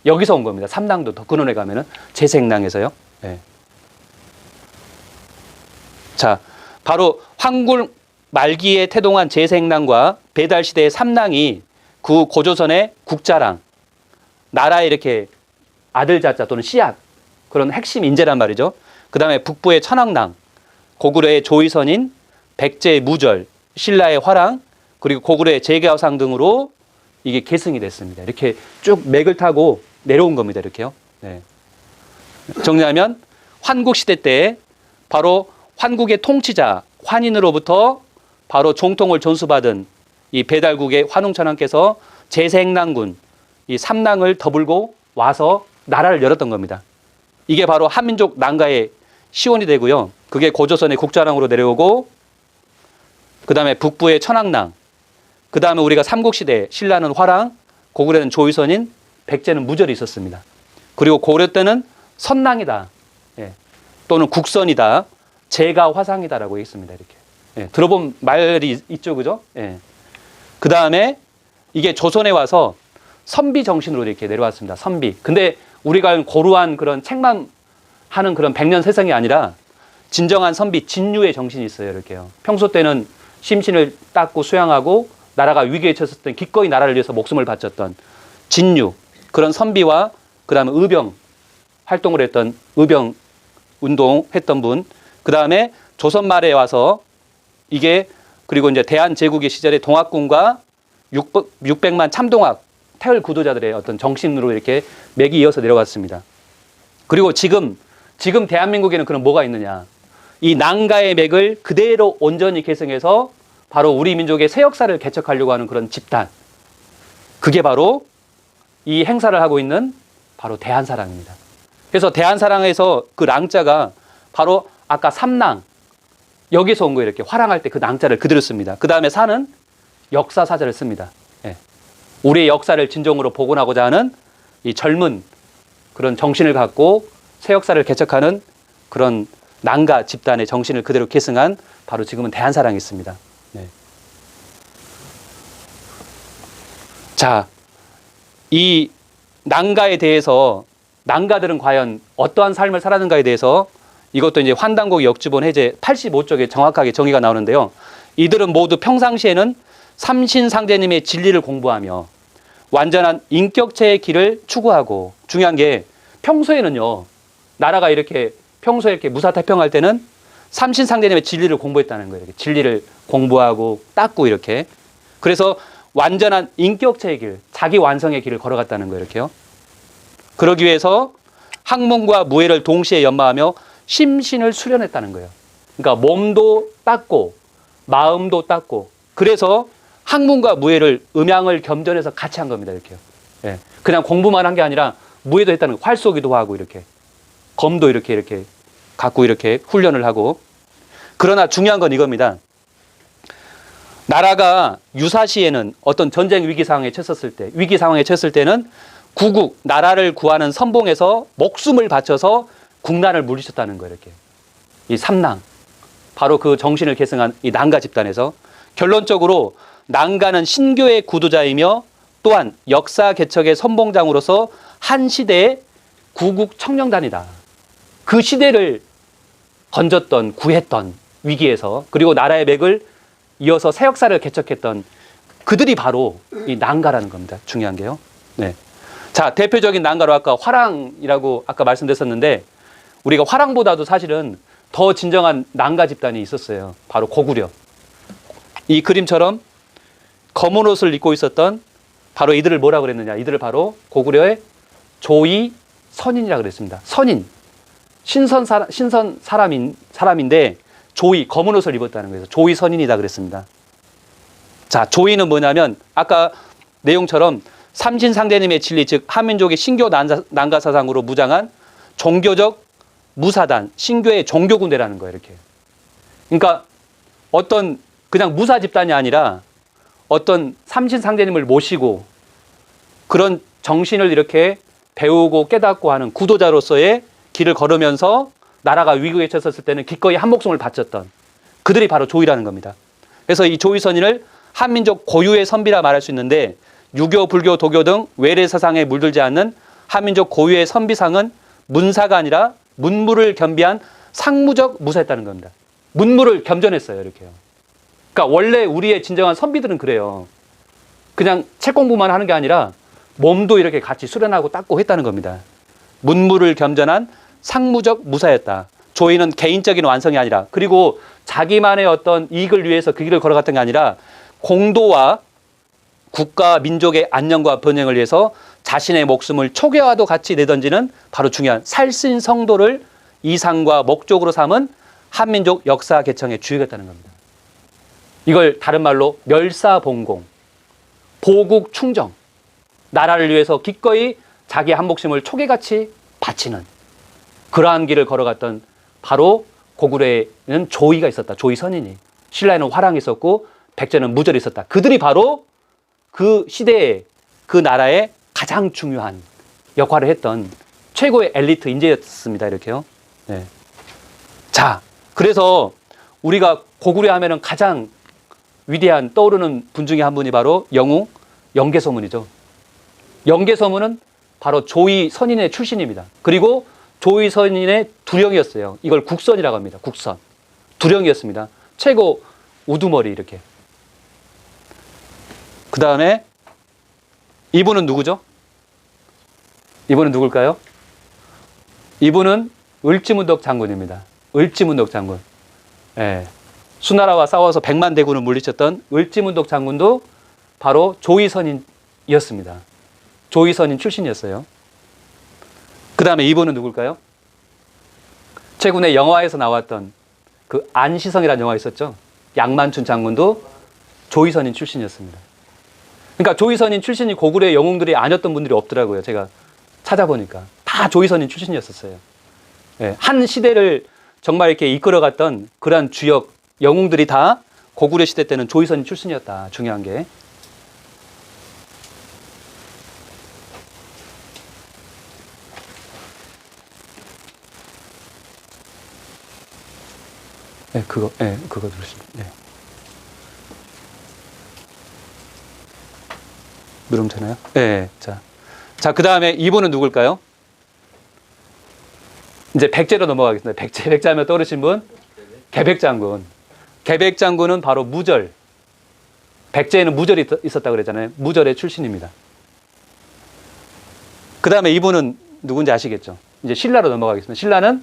여기서 온 겁니다. 삼랑도 더 근원에 가면은 제세행랑에서요. 네. 자, 바로 환국 말기에 태동한 제세행랑과 배달 시대의 삼랑이 그 고조선의 국자랑, 나라의 이렇게 아들자자 또는 씨앗, 그런 핵심 인재란 말이죠. 그 다음에 북부의 천왕랑, 고구려의 조의선인, 백제의 무절, 신라의 화랑, 그리고 고구려의 제가상 등으로 이게 계승이 됐습니다. 이렇게 쭉 맥을 타고 내려온 겁니다. 이렇게요. 네. 정리하면 환국시대 때 바로 환국의 통치자 환인으로부터 바로 종통을 전수받은 이 배달국의 환웅천왕께서 제세행랑군, 이 삼랑을 더불고 와서 나라를 열었던 겁니다. 이게 바로 한민족 난가의 시원이 되고요. 그게 고조선의 국자랑으로 내려오고, 그 다음에 북부의 천왕랑, 그 다음에 우리가 삼국시대 신라는 화랑, 고구려는 조의선인, 백제는 무절이 있었습니다. 그리고 고려 때는 선랑이다, 예. 또는 국선이다, 제가 화상이다라고 했습니다. 이렇게. 예. 들어본 말이 있죠, 그죠? 예. 그 다음에 이게 조선에 와서 선비 정신으로 이렇게 내려왔습니다. 선비. 근데 우리가 고루한 그런 책만 하는 그런 백년세상이 아니라 진정한 선비, 진유의 정신이 있어요. 이렇게요. 평소 때는 심신을 닦고 수양하고 나라가 위기에 처했을 때 기꺼이 나라를 위해서 목숨을 바쳤던 진유, 그런 선비와 그 다음에 의병 활동을 했던, 의병 운동했던 분, 그 다음에 조선 말에 와서 이게, 그리고 이제 대한제국의 시절에 동학군과 600만 참동학 태을 구도자들의 어떤 정신으로 이렇게 맥이 이어서 내려갔습니다. 그리고 지금 대한민국에는 그럼 뭐가 있느냐? 이 난가의 맥을 그대로 온전히 계승해서 바로 우리 민족의 새 역사를 개척하려고 하는 그런 집단. 그게 바로 이 행사를 하고 있는 바로 대한사랑입니다. 그래서 대한사랑에서 그 랑자가 바로 아까 삼랑, 여기서 온 거예요. 이렇게 화랑할 때 그 랑자를 그대로 씁니다. 그 다음에 사는 역사사자를 씁니다. 예. 우리의 역사를 진정으로 복원하고자 하는 이 젊은 그런 정신을 갖고 새 역사를 개척하는 그런 난가 집단의 정신을 그대로 계승한 바로 지금은 대한사랑이 있습니다. 네. 자, 이 난가에 대해서 난가들은 과연 어떠한 삶을 살았는가에 대해서 이것도 이제 환단곡 역주본 해제 85쪽에 정확하게 정의가 나오는데요. 이들은 모두 평상시에는 삼신상제님의 진리를 공부하며 완전한 인격체의 길을 추구하고, 중요한 게 평소에는요, 나라가 이렇게 평소에 이렇게 무사태평할 때는 삼신상제님의 진리를 공부했다는 거예요. 이렇게 진리를 공부하고 닦고 이렇게. 그래서 완전한 인격체의 길, 자기 완성의 길을 걸어갔다는 거예요. 이렇게요. 그러기 위해서 학문과 무예를 동시에 연마하며 심신을 수련했다는 거예요. 그러니까 몸도 닦고 마음도 닦고, 그래서 학문과 무예를 음양을 겸전해서 같이 한 겁니다. 이렇게요. 예. 그냥 공부만 한 게 아니라 무예도 했다는 거예요. 활쏘기도 하고 이렇게 검도 이렇게 갖고 이렇게 훈련을 하고. 그러나 중요한 건 이겁니다. 나라가 유사시에는 어떤 전쟁 위기 상황에 처했을 때는 구국, 나라를 구하는 선봉에서 목숨을 바쳐서 국난을 물리쳤다는 거예요. 이렇게. 이 삼랑, 바로 그 정신을 계승한 이 난가 집단에서 결론적으로 난가는 신교의 구도자이며 또한 역사 개척의 선봉장으로서 한 시대의 구국 청령단이다. 그 시대를 건졌던, 구했던 위기에서, 그리고 나라의 맥을 이어서 새 역사를 개척했던 그들이 바로 이 난가라는 겁니다. 중요한 게요. 네. 자, 대표적인 난가로 아까 화랑이라고 아까 말씀드렸었는데 우리가 화랑보다도 사실은 더 진정한 난가 집단이 있었어요. 바로 고구려. 이 그림처럼 검은 옷을 입고 있었던 바로 이들을 뭐라 그랬느냐. 이들을 바로 고구려의 조이 선인이라고 그랬습니다. 선인. 신선 사람인데 조이, 검은 옷을 입었다는 거예요. 조이 선인이다 그랬습니다. 자, 조이는 뭐냐면 아까 내용처럼 삼신상제님의 진리, 즉 한민족의 신교 난가 사상으로 무장한 종교적 무사단, 신교의 종교군대라는 거예요. 이렇게. 그러니까 어떤 그냥 무사 집단이 아니라 어떤 삼신상제님을 모시고 그런 정신을 이렇게 배우고 깨닫고 하는 구도자로서의 길을 걸으면서 나라가 위기에 처했을 때는 기꺼이 한 목숨을 바쳤던 그들이 바로 조이라는 겁니다. 그래서 이 조이 선인을 한민족 고유의 선비라 말할 수 있는데 유교, 불교, 도교 등 외래 사상에 물들지 않는 한민족 고유의 선비상은 문사가 아니라 문무를 겸비한 상무적 무사였다는 겁니다. 문무를 겸전했어요. 이렇게요. 그러니까 원래 우리의 진정한 선비들은 그래요. 그냥 책 공부만 하는 게 아니라 몸도 이렇게 같이 수련하고 닦고 했다는 겁니다. 문무를 겸전한 상무적 무사였다. 조이는 개인적인 완성이 아니라 그리고 자기만의 어떤 이익을 위해서 그 길을 걸어갔던 게 아니라 공도와 국가 민족의 안녕과 번영을 위해서 자신의 목숨을 초계와도 같이 내던지는 바로 중요한 살신 성도를 이상과 목적으로 삼은 한민족 역사 개청의 주역이었다는 겁니다. 이걸 다른 말로 멸사봉공, 보국 충정, 나라를 위해서 기꺼이 자기 한 목숨을 초계같이 바치는 그러한 길을 걸어갔던 바로 고구려에는 조이가 있었다. 조이 선인이. 신라에는 화랑이 있었고 백제는 무절이 있었다. 그들이 바로 그 시대에 그 나라의 가장 중요한 역할을 했던 최고의 엘리트 인재였습니다. 이렇게요. 네. 자, 그래서 우리가 고구려 하면은 가장 위대한 떠오르는 분 중에 한 분이 바로 영웅 영계서문이죠. 영계서문은 바로 조이 선인의 출신입니다. 그리고 조이 선인의 두령이었어요. 이걸 국선이라고 합니다. 국선. 두령이었습니다. 최고 우두머리 이렇게. 그 다음에 이분은 누구죠? 이분은 누굴까요? 이분은 을지문덕 장군입니다. 을지문덕 장군. 예. 수나라와 싸워서 100만 대군을 물리쳤던 을지문덕 장군도 바로 조이선인이었습니다. 조이선인 출신이었어요. 그 다음에 이분은 누굴까요? 최근에 영화에서 나왔던 그 안시성이라는 영화 있었죠? 양만춘 장군도 조이선인 출신이었습니다. 그러니까 조이선인 출신이 고구려의 영웅들이 아니었던 분들이 없더라고요. 제가 찾아보니까. 다 조이선인 출신이었었어요. 예, 한 시대를 정말 이렇게 이끌어갔던 그러한 주역 영웅들이 다 고구려 시대 때는 조이선인 출신이었다. 중요한 게. 네, 그거 누르시면. 네. 누르면 되나요? 네. 자, 그 다음에 이분은 누굴까요? 이제 백제로 넘어가겠습니다. 백제 하면 떠오르신 분? 개백장군. 개백장군은 바로 무절. 백제에는 무절이 있었다고 그랬잖아요. 무절의 출신입니다. 그 다음에 이분은 누군지 아시겠죠? 이제 신라로 넘어가겠습니다. 신라는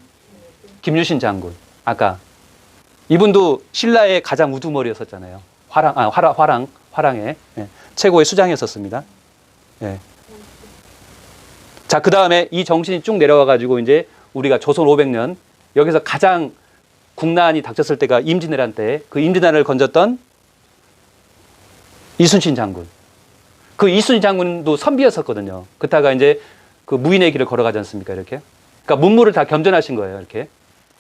김유신 장군. 아까. 이분도 신라의 가장 우두머리였었잖아요. 화랑의 최고의 수장이었었습니다. 예. 자, 그 다음에 이 정신이 쭉 내려와가지고 이제 우리가 조선 500년 여기서 가장 국난이 닥쳤을 때가 임진왜란 때 그 임진왜란을 건졌던 이순신 장군. 그 이순신 장군도 선비였었거든요. 그때가 이제 그 무인의 길을 걸어가지 않습니까? 이렇게. 그러니까 문무를 다 겸전하신 거예요. 이렇게.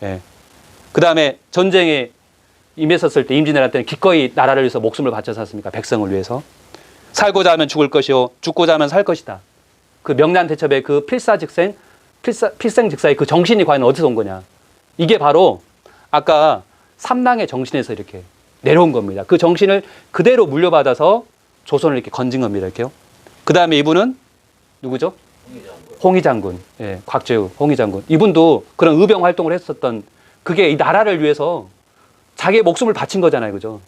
예. 그 다음에 전쟁에 임했었을 때 임진왜란 때는 기꺼이 나라를 위해서 목숨을 바쳐서 샀습니까? 백성을 위해서. 살고자 하면 죽을 것이요 죽고자 하면 살 것이다. 그 명란대첩의 그 필생즉사의 그 정신이 과연 어디서 온 거냐. 이게 바로 아까 삼랑의 정신에서 이렇게 내려온 겁니다. 그 정신을 그대로 물려받아서 조선을 이렇게 건진 겁니다. 이렇게요. 그 다음에 이분은 누구죠? 홍의장군. 예, 곽재우 홍의장군. 이분도 그런 의병 활동을 했었던 그게 이 나라를 위해서 자기의 목숨을 바친 거잖아요. 그죠?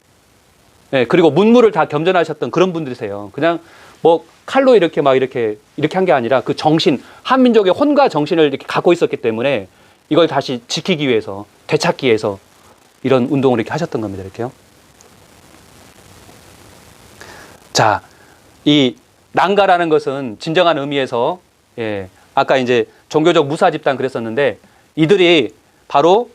예, 그리고 문물을 다 겸전하셨던 그런 분들이세요. 그냥 뭐 칼로 이렇게 막 이렇게 한 게 아니라 그 정신, 한민족의 혼과 정신을 이렇게 갖고 있었기 때문에 이걸 다시 지키기 위해서, 되찾기 위해서 이런 운동을 이렇게 하셨던 겁니다. 이렇게요. 자, 이 난가라는 것은 진정한 의미에서, 예, 아까 이제 종교적 무사 집단 그랬었는데 이들이 바로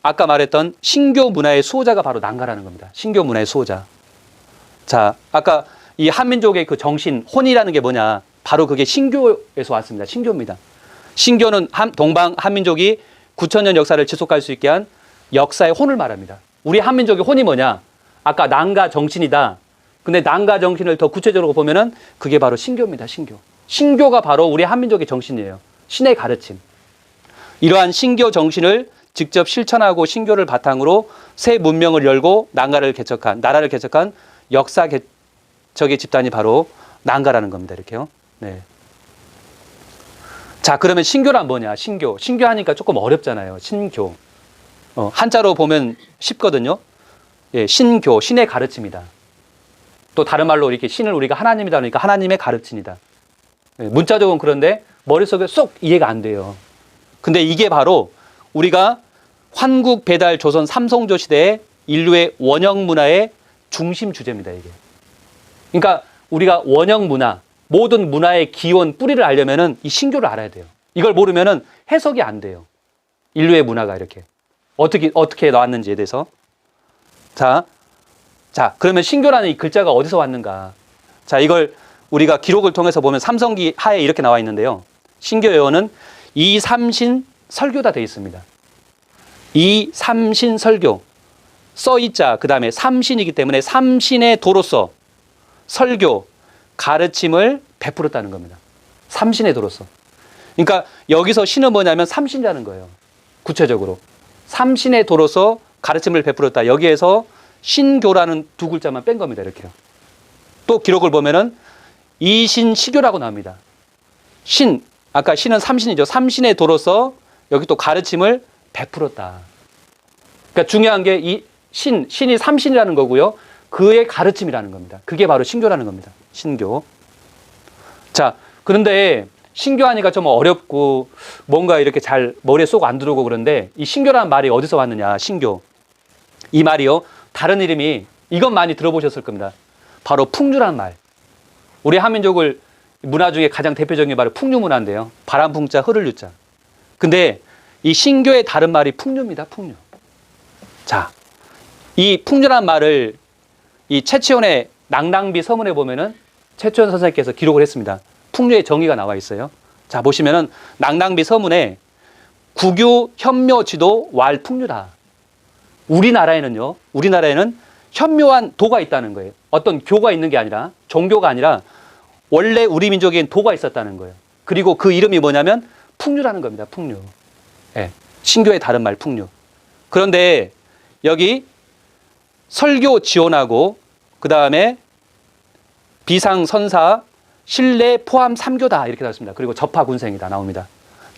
아까 말했던 신교 문화의 수호자가 바로 난가라는 겁니다. 신교 문화의 수호자. 자, 아까 이 한민족의 그 정신, 혼이라는 게 뭐냐? 바로 그게 신교에서 왔습니다. 신교입니다. 신교는 동방 한민족이 9,000년 역사를 지속할 수 있게 한 역사의 혼을 말합니다. 우리 한민족의 혼이 뭐냐? 아까 난가 정신이다. 근데 난가 정신을 더 구체적으로 보면은 그게 바로 신교입니다. 신교. 신교가 바로 우리 한민족의 정신이에요. 신의 가르침. 이러한 신교 정신을 직접 실천하고 신교를 바탕으로 새 문명을 열고 나라를 개척한 역사적의 집단이 바로 난가라는 겁니다. 이렇게요. 네. 자, 그러면 신교란 뭐냐? 신교. 신교 하니까 조금 어렵잖아요. 신교. 한자로 보면 쉽거든요. 예, 신교, 신의 가르침이다. 또 다른 말로 이렇게 신을 우리가 하나님이다 그러니까 하나님의 가르침이다. 예, 문자적으로는 그런데 머릿속에 쏙 이해가 안 돼요. 근데 이게 바로 우리가 환국 배달 조선 삼성조 시대의 인류의 원형 문화의 중심 주제입니다, 이게. 그러니까 우리가 원형 문화, 모든 문화의 기원, 뿌리를 알려면은 이 신교를 알아야 돼요. 이걸 모르면은 해석이 안 돼요. 인류의 문화가 이렇게. 어떻게 나왔는지에 대해서. 자, 그러면 신교라는 이 글자가 어디서 왔는가? 자, 이걸 우리가 기록을 통해서 보면 삼성기 하에 이렇게 나와 있는데요. 신교 예언은 이삼신 설교다 되어 있습니다. 이삼신 설교. 써이자, 그 다음에 삼신이기 때문에 삼신의 도로서 설교, 가르침을 베풀었다는 겁니다. 삼신의 도로서. 그러니까 여기서 신은 뭐냐면 삼신이라는 거예요. 구체적으로. 삼신의 도로서 가르침을 베풀었다. 여기에서 신교라는 두 글자만 뺀 겁니다. 이렇게요. 또 기록을 보면은 이신시교라고 나옵니다. 신, 아까 신은 삼신이죠. 삼신의 도로서 여기 또 가르침을 베풀었다. 그러니까 중요한 게 이 신이 삼신이라는 거고요. 그의 가르침이라는 겁니다. 그게 바로 신교라는 겁니다. 신교. 자, 그런데 신교하니까 좀 어렵고 뭔가 이렇게 잘 머리에 쏙 안 들어오고 그런데 이 신교라는 말이 어디서 왔느냐? 신교. 이 말이요. 다른 이름이 이건 많이 들어보셨을 겁니다. 바로 풍류란 말. 우리 한민족을 문화 중에 가장 대표적인 게 바로 풍류 문화인데요. 바람 풍자, 흐를 유자. 근데 이 신교의 다른 말이 풍류입니다. 풍류. 자, 이 풍류란 말을 이 최치원의 낭랑비 서문에 보면은 최치원 선생님께서 기록을 했습니다. 풍류의 정의가 나와 있어요. 자, 보시면은 낭랑비 서문에 구교 현묘 지도 왈 풍류다. 우리나라에는 현묘한 도가 있다는 거예요. 어떤 교가 있는 게 아니라, 종교가 아니라 원래 우리 민족에는 도가 있었다는 거예요. 그리고 그 이름이 뭐냐면 풍류라는 겁니다. 풍류. 예, 신교의 다른 말 풍류. 그런데 여기 설교 지원하고 그 다음에 비상 선사 신뢰 포함 3교다 이렇게 나왔습니다. 그리고 접하 군생이다 나옵니다.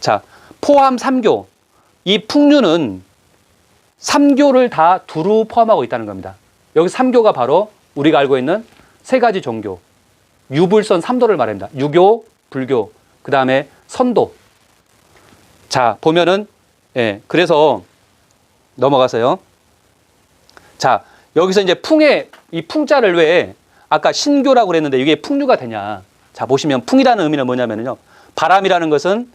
자, 포함 3교. 이 풍류는 3교를 다 두루 포함하고 있다는 겁니다. 여기 3교가 바로 우리가 알고 있는 세 가지 종교. 유불선 3도를 말합니다. 유교, 불교, 그 다음에 선도. 자, 보면은, 예, 그래서 넘어가서요. 자, 여기서 이제 이 풍자를 왜 아까 신교라고 그랬는데 이게 풍류가 되냐. 자, 보시면 풍이라는 의미는 뭐냐면요. 바람이라는 것은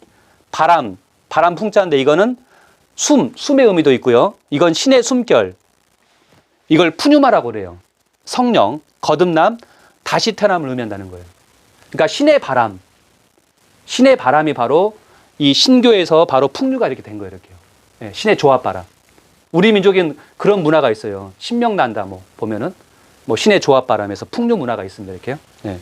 바람 풍자인데 이거는 숨의 의미도 있고요. 이건 신의 숨결. 이걸 푸뉴마라고 그래요. 성령, 거듭남, 다시 태어남을 의미한다는 거예요. 그러니까 신의 바람이 바로 이 신교에서 바로 풍류가 이렇게 된 거예요. 이렇게요. 예, 신의 조합 바람. 우리 민족엔 그런 문화가 있어요. 신명난다 보면은 신의 조합 바람에서 풍류 문화가 있습니다. 이렇게요. 예.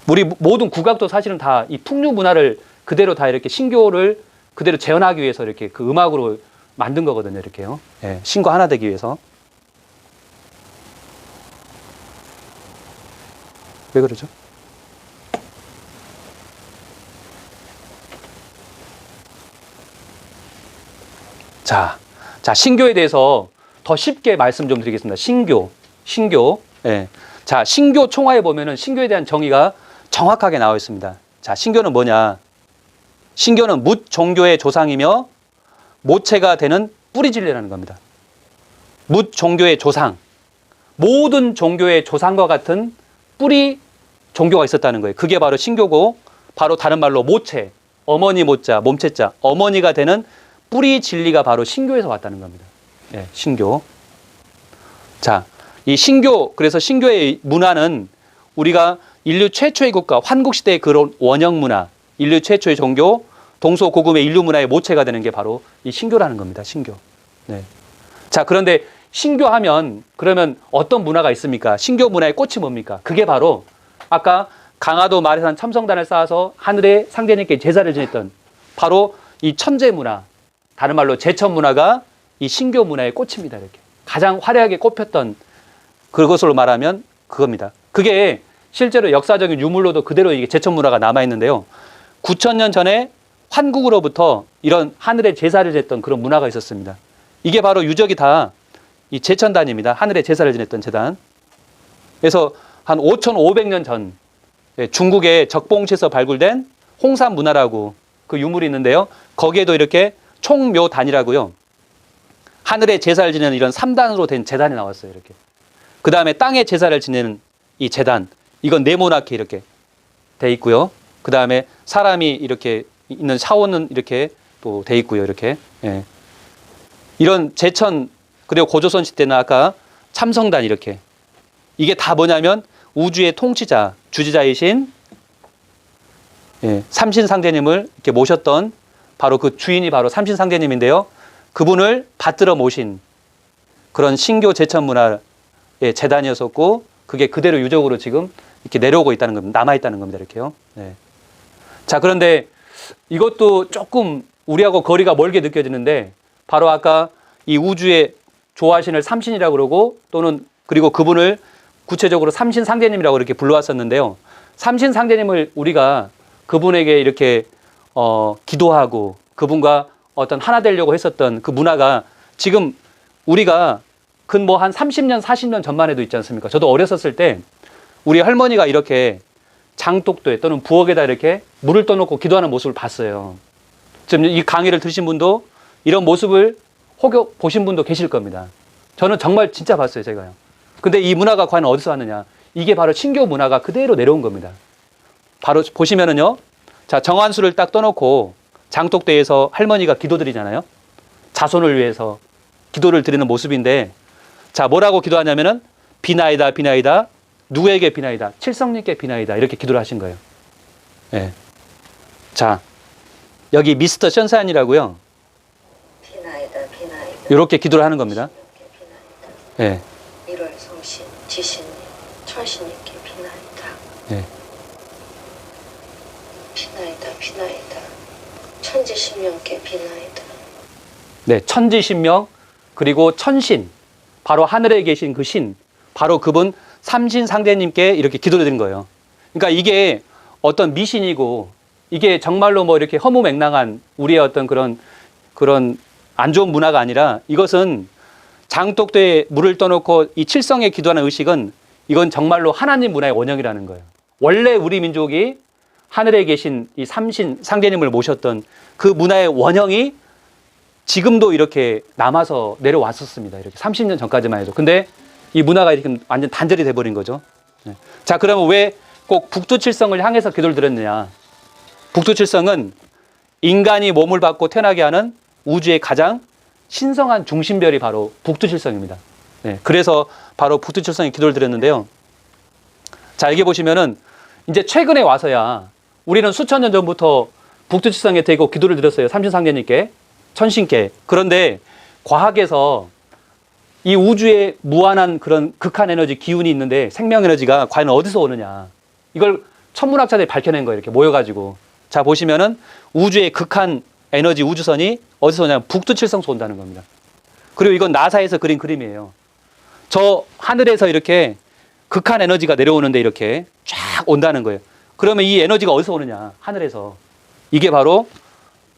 우리 모든 국악도 사실은 다 이 풍류 문화를 그대로 다 이렇게 신교를 그대로 재현하기 위해서 이렇게 그 음악으로 만든 거거든요. 이렇게요. 예, 신과 하나 되기 위해서. 왜 그러죠? 자, 신교에 대해서 더 쉽게 말씀 좀 드리겠습니다. 신교. 신교. 예. 자, 신교 총화에 보면은 신교에 대한 정의가 정확하게 나와 있습니다. 자, 신교는 뭐냐? 신교는 뭇 종교의 조상이며 모체가 되는 뿌리 진리라는 겁니다. 뭇 종교의 조상. 모든 종교의 조상과 같은 뿌리 종교가 있었다는 거예요. 그게 바로 신교고, 바로 다른 말로 모체, 어머니 모자, 몸체자, 어머니가 되는 뿌리 진리가 바로 신교에서 왔다는 겁니다. 예, 신교. 자, 이 신교, 그래서 신교의 문화는 우리가 인류 최초의 국가, 환국시대의 그런 원형 문화, 인류 최초의 종교, 동서고금의 인류 문화의 모체가 되는 게 바로 이 신교라는 겁니다. 신교. 네. 자, 그런데 신교하면 그러면 어떤 문화가 있습니까? 신교 문화의 꽃이 뭡니까? 그게 바로 아까 강화도 마래산 첨성단을 쌓아서 하늘의 상대님께 제사를 지냈던 바로 이 천재 문화, 다른 말로 제천 문화가 이 신교 문화의 꽃입니다. 이렇게 가장 화려하게 꼽혔던 그것으로 말하면 그겁니다. 그게 실제로 역사적인 유물로도 그대로 이게 제천 문화가 남아 있는데요. 9,000년 전에 환국으로부터 이런 하늘의 제사를 지냈던 그런 문화가 있었습니다. 이게 바로 유적이 다 이 제천단입니다. 하늘의 제사를 지냈던 제단. 그래서 한 5,500년 전 중국의 적봉시에서 발굴된 홍산 문화라고 그 유물이 있는데요. 거기에도 이렇게 총묘단이라고요. 하늘의 제사를 지내는 이런 3단으로 된 제단이 나왔어요. 이렇게. 그 다음에 땅의 제사를 지내는 이 제단. 이건 네모나게 이렇게 돼 있고요. 그 다음에 사람이 이렇게 있는 샤워는 이렇게 또 돼 있고요. 이렇게. 예. 이런 제천 그리고 고조선 시대는 아까 참성단 이렇게. 이게 다 뭐냐면 우주의 통치자, 주지자이신 삼신상제님을 이렇게 모셨던 바로 그 주인이 바로 삼신상제님인데요. 그분을 받들어 모신 그런 신교 제천 문화의 재단이었었고 그게 그대로 유적으로 지금 이렇게 내려오고 있다는 겁니다. 남아있다는 겁니다. 이렇게요. 네. 자, 그런데 이것도 조금 우리하고 거리가 멀게 느껴지는데 바로 아까 이 우주의 조화신을 삼신이라고 그러고 또는 그리고 그분을 구체적으로 삼신상제님이라고 이렇게 불러왔었는데요. 삼신상제님을 우리가 그분에게 이렇게 기도하고 그분과 어떤 하나 되려고 했었던 그 문화가 지금 우리가 근 뭐 한 30년, 40년 전만 해도 있지 않습니까? 저도 어렸었을 때 우리 할머니가 이렇게 장독도에 또는 부엌에다 이렇게 물을 떠놓고 기도하는 모습을 봤어요. 지금 이 강의를 들으신 분도 이런 모습을 혹여 보신 분도 계실 겁니다. 저는 정말 진짜 봤어요, 제가요. 근데 이 문화가 과연 어디서 왔느냐? 이게 바로 신교 문화가 그대로 내려온 겁니다. 바로 보시면은요. 자, 정한수를 딱 떠놓고 장독대에서 할머니가 기도드리잖아요. 자손을 위해서 기도를 드리는 모습인데 자, 뭐라고 기도하냐면은 비나이다, 비나이다. 누구에게 비나이다? 칠성님께 비나이다. 이렇게 기도를 하신 거예요. 예. 자, 여기 미스터 션사인이라고요. 비나이다, 비나이다. 이렇게 기도를 하는 겁니다. 예. 1월 성신, 지신님, 천신님께 비나이다. 예. 비나이다, 비나이다. 천지신명께 비나이다. 네, 천지신명 그리고 천신 바로 하늘에 계신 그 신 바로 그분 삼신상제님께 이렇게 기도를 드린 거예요. 그러니까 이게 어떤 미신이고 이게 정말로 뭐 이렇게 허무맹랑한 우리의 어떤 그런 안 좋은 문화가 아니라 이것은 장독대에 물을 떠놓고 이 칠성에 기도하는 의식은 이건 정말로 하나님 문화의 원형이라는 거예요. 원래 우리 민족이 하늘에 계신 이 삼신 상제님을 모셨던 그 문화의 원형이 지금도 이렇게 남아서 내려왔었습니다. 이렇게 30년 전까지만 해도. 근데 이 문화가 이렇게 완전 단절이 돼버린 거죠. 네. 자, 그러면 왜 꼭 북두칠성을 향해서 기도를 드렸느냐? 북두칠성은 인간이 몸을 받고 태어나게 하는 우주의 가장 신성한 중심별이 바로 북두칠성입니다. 네. 그래서 바로 북두칠성에 기도를 드렸는데요. 자, 여기 보시면은 이제 최근에 와서야 우리는 수천 년 전부터 북두칠성에 대고 기도를 드렸어요. 삼신상제님께, 천신께. 그런데 과학에서 이 우주에 무한한 그런 극한 에너지 기운이 있는데 생명 에너지가 과연 어디서 오느냐. 이걸 천문학자들이 밝혀낸 거예요. 이렇게 모여가지고. 자, 보시면은 우주의 극한 에너지 우주선이 어디서 오냐면 북두칠성에서 온다는 겁니다. 그리고 이건 나사에서 그린 그림이에요. 저 하늘에서 이렇게 극한 에너지가 내려오는데 이렇게 쫙 온다는 거예요. 그러면 이 에너지가 어디서 오느냐? 하늘에서. 이게 바로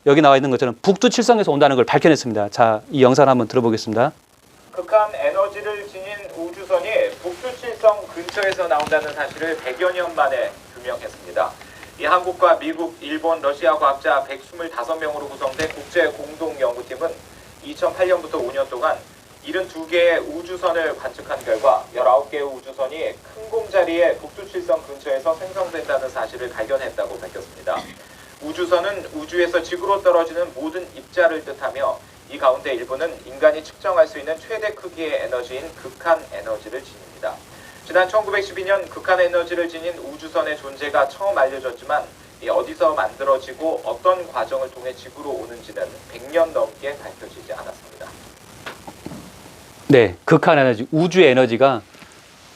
여기 나와 있는 것처럼 북두칠성에서 온다는 걸 밝혀냈습니다. 자, 이 영상 한번 들어보겠습니다. 극한 에너지를 지닌 우주선이 북두칠성 근처에서 나온다는 사실을 100여 년 만에 규명했습니다. 이 한국과 미국, 일본, 러시아 과학자 125명으로 구성된 국제 공동 연구팀은 2008년부터 5년 동안 72개의 우주선을 관측한 결과 19개의 우주선이 큰 공자리의 북두칠성 근처에서 생성된다는 사실을 발견했다고 밝혔습니다. 우주선은 우주에서 지구로 떨어지는 모든 입자를 뜻하며 이 가운데 일부는 인간이 측정할 수 있는 최대 크기의 에너지인 극한 에너지를 지닙니다. 지난 1912년 극한 에너지를 지닌 우주선의 존재가 처음 알려졌지만 어디서 만들어지고 어떤 과정을 통해 지구로 오는지는 100년 넘게 밝혀지지 않았습니다. 네, 극한 에너지, 우주의 에너지가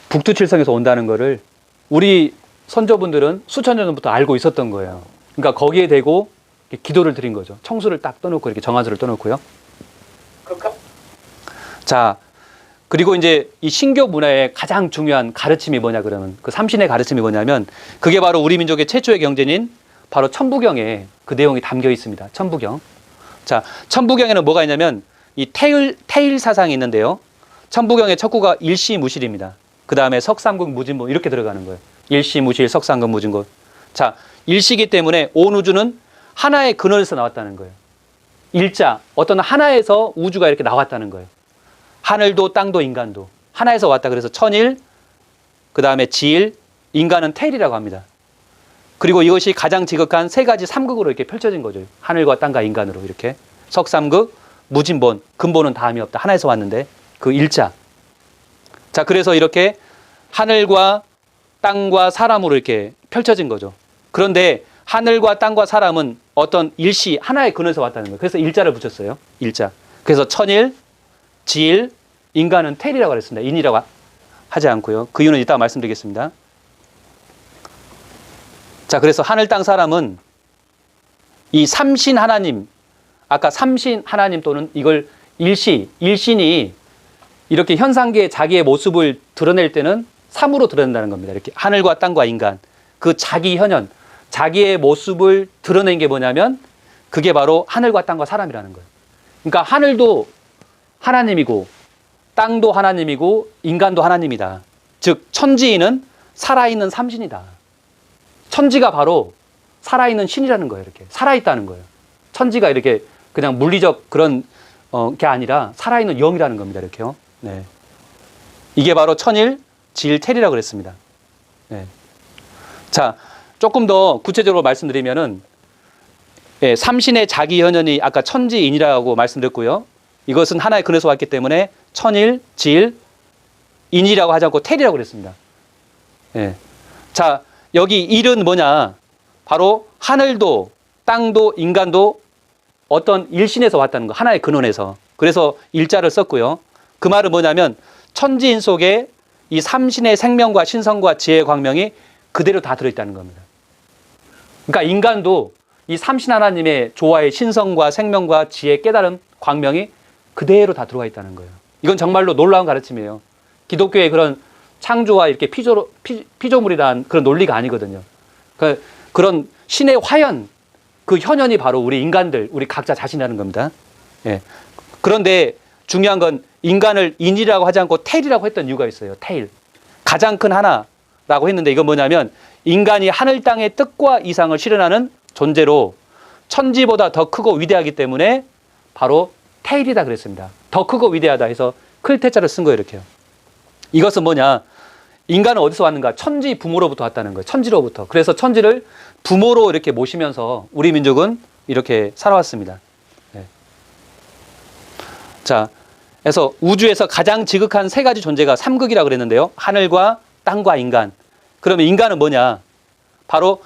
북두칠성에서 온다는 거를 우리 선조분들은 수천 년 전부터 알고 있었던 거예요. 그러니까 거기에 대고 기도를 드린 거죠. 청수를 딱 떠놓고 이렇게 정화수를 떠놓고요. 자, 그리고 이제 이 신교 문화의 가장 중요한 가르침이 뭐냐 그러면 그 삼신의 가르침이 뭐냐면 그게 바로 우리 민족의 최초의 경전인 바로 천부경에 그 내용이 담겨 있습니다. 천부경. 자, 천부경에는 뭐가 있냐면 이 태일 사상이 있는데요. 천부경의 첫 구가 일시무실입니다. 그 다음에 석삼국 무진본 이렇게 들어가는 거예요. 일시무실, 석삼국 무진본. 자, 일시기 때문에 온 우주는 하나의 근원에서 나왔다는 거예요. 일자, 어떤 하나에서 우주가 이렇게 나왔다는 거예요. 하늘도 땅도 인간도 하나에서 왔다. 그래서 천일, 그 다음에 지일, 인간은 태일이라고 합니다. 그리고 이것이 가장 지극한 세 가지 삼극으로 이렇게 펼쳐진 거죠. 하늘과 땅과 인간으로 이렇게. 석삼극, 무진본, 근본은 다음이 없다. 하나에서 왔는데 그 일자. 자, 그래서 이렇게 하늘과 땅과 사람으로 이렇게 펼쳐진 거죠. 그런데 하늘과 땅과 사람은 어떤 일시 하나의 근원에서 왔다는 거예요. 그래서 일자를 붙였어요. 일자. 그래서 천일, 지일, 인간은 태일이라고 그랬습니다. 인이라고 하지 않고요. 그 이유는 이따가 말씀드리겠습니다. 자, 그래서 하늘, 땅, 사람은 이 삼신 하나님, 아까 삼신 하나님 또는 이걸 일신이 이렇게 현상계에 자기의 모습을 드러낼 때는 삼으로 드러낸다는 겁니다. 이렇게 하늘과 땅과 인간, 그 자기 현현, 자기의 모습을 드러낸 게 뭐냐면 그게 바로 하늘과 땅과 사람이라는 거예요. 그러니까 하늘도 하나님이고 땅도 하나님이고 인간도 하나님이다. 즉 천지인은 살아있는 삼신이다. 천지가 바로 살아있는 신이라는 거예요. 이렇게 살아있다는 거예요. 천지가 이렇게 그냥 물리적 그런 게 아니라 살아있는 영이라는 겁니다. 이렇게요. 네. 이게 바로 천일, 지일, 태일이라고 그랬습니다. 네. 자, 조금 더 구체적으로 말씀드리면은 예, 삼신의 자기 현현이 아까 천지인이라고 말씀드렸고요. 이것은 하나의 근에서 왔기 때문에 천일, 지일, 인이라고 하지 않고 태일이라고 그랬습니다. 예. 자, 여기 일은 뭐냐? 바로 하늘도 땅도 인간도 어떤 일신에서 왔다는 거. 하나의 근원에서. 그래서 일자를 썼고요. 그 말은 뭐냐면 천지인 속에 이 삼신의 생명과 신성과 지혜의 광명이 그대로 다 들어있다는 겁니다. 그러니까 인간도 이 삼신 하나님의 조화의 신성과 생명과 지혜, 깨달음, 광명이 그대로 다 들어가 있다는 거예요. 이건 정말로 놀라운 가르침이에요. 기독교의 그런 창조와 이렇게 피조물이란 그런 논리가 아니거든요. 그런 신의 화현, 그 현현이 바로 우리 인간들, 우리 각자 자신이라는 겁니다. 예. 그런데 중요한 건 인간을 인이라고 하지 않고 태일이라고 했던 이유가 있어요. 태일. 가장 큰 하나라고 했는데 이건 뭐냐면 인간이 하늘 땅의 뜻과 이상을 실현하는 존재로 천지보다 더 크고 위대하기 때문에 바로 태일이다 그랬습니다. 더 크고 위대하다 해서 클테자를 쓴 거예요. 이렇게요. 이것은 뭐냐? 인간은 어디서 왔는가? 천지 부모로부터 왔다는 거예요. 천지로부터. 그래서 천지를 부모로 이렇게 모시면서 우리 민족은 이렇게 살아왔습니다. 네. 자, 그래서 우주에서 가장 지극한 세 가지 존재가 삼극이라고 그랬는데요. 하늘과 땅과 인간. 그러면 인간은 뭐냐? 바로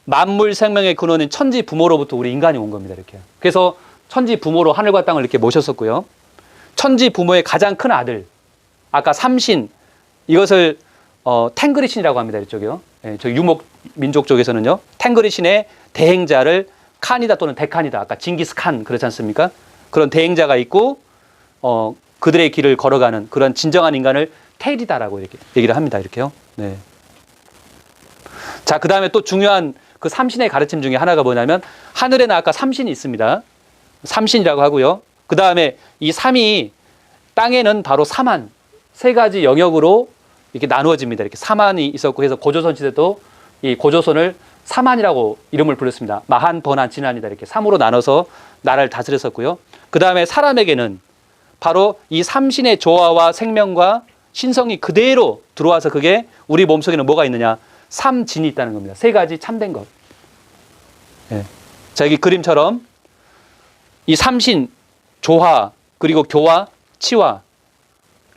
만물 생명의 근원인 천지 부모로부터 우리 인간이 온 겁니다. 이렇게. 그래서 천지 부모로 하늘과 땅을 이렇게 모셨었고요. 천지 부모의 가장 큰 아들, 아까 삼신, 이것을 탱그리신이라고 합니다. 이쪽이요. 예, 저 유목 민족 쪽에서는요. 탱그리신의 대행자를 칸이다 또는 데칸이다. 아까 징기스칸 그렇지 않습니까? 그런 대행자가 있고 그들의 길을 걸어가는 그런 진정한 인간을 테일이다라고 이렇게 얘기를 합니다. 이렇게요. 네. 자, 그 다음에 또 중요한 그 삼신의 가르침 중에 하나가 뭐냐면 하늘에는 아까 삼신이 있습니다. 삼신이라고 하고요. 그 다음에 이 삼이 땅에는 바로 사만, 세 가지 영역으로 이렇게 나누어집니다. 이렇게 사만이 있었고, 그래서 고조선 시대도 이 고조선을 사만이라고 이름을 불렀습니다. 마한, 번한, 진한이다. 이렇게 3으로 나눠서 나라를 다스렸었고요. 그 다음에 사람에게는 바로 이 삼신의 조화와 생명과 신성이 그대로 들어와서 그게 우리 몸속에는 뭐가 있느냐? 삼진이 있다는 겁니다. 세 가지 참된 것. 예. 자, 여기 그림처럼 이 삼신, 조화, 그리고 교화, 치화.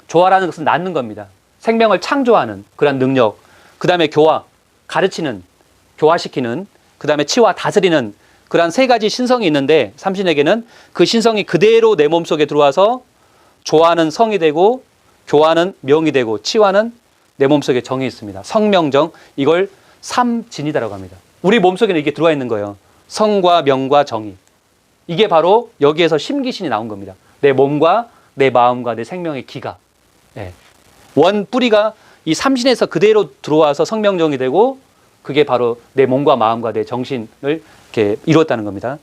조화라는 것은 낳는 겁니다. 생명을 창조하는 그런 능력. 그 다음에 교화, 가르치는, 교화시키는. 그 다음에 치화, 다스리는 그런 세 가지 신성이 있는데 삼신에게는 그 신성이 그대로 내 몸속에 들어와서 조화는 성이 되고 교화는 명이 되고 치화는 내 몸속에 정이 있습니다. 성명정, 이걸 삼진이다라고 합니다. 우리 몸속에는 이게 들어와 있는 거예요. 성과 명과 정이. 이게 바로 여기에서 심기신이 나온 겁니다. 내 몸과 내 마음과 내 생명의 기가. 네. 원 뿌리가 이 삼신에서 그대로 들어와서 성명정이 되고 그게 바로 내 몸과 마음과 내 정신을 이렇게 이루었다는 겁니다.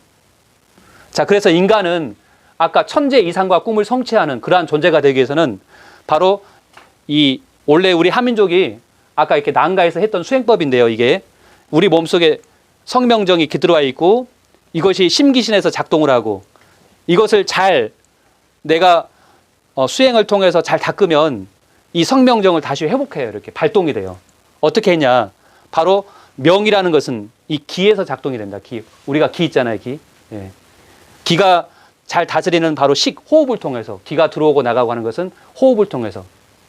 자, 그래서 인간은 아까 천재 이상과 꿈을 성취하는 그러한 존재가 되기 위해서는 바로 이 원래 우리 한민족이 아까 이렇게 난가에서 했던 수행법인데요. 이게 우리 몸속에 성명정이 들어와 있고 이것이 심기신에서 작동을 하고 이것을 잘 내가 수행을 통해서 잘 닦으면 이 성명정을 다시 회복해요. 이렇게 발동이 돼요. 어떻게 했냐? 바로 명이라는 것은 이 기에서 작동이 된다. 기. 우리가 기 있잖아요. 기. 예. 기가 잘 다스리는 바로 식, 호흡을 통해서. 기가 들어오고 나가고 하는 것은 호흡을 통해서.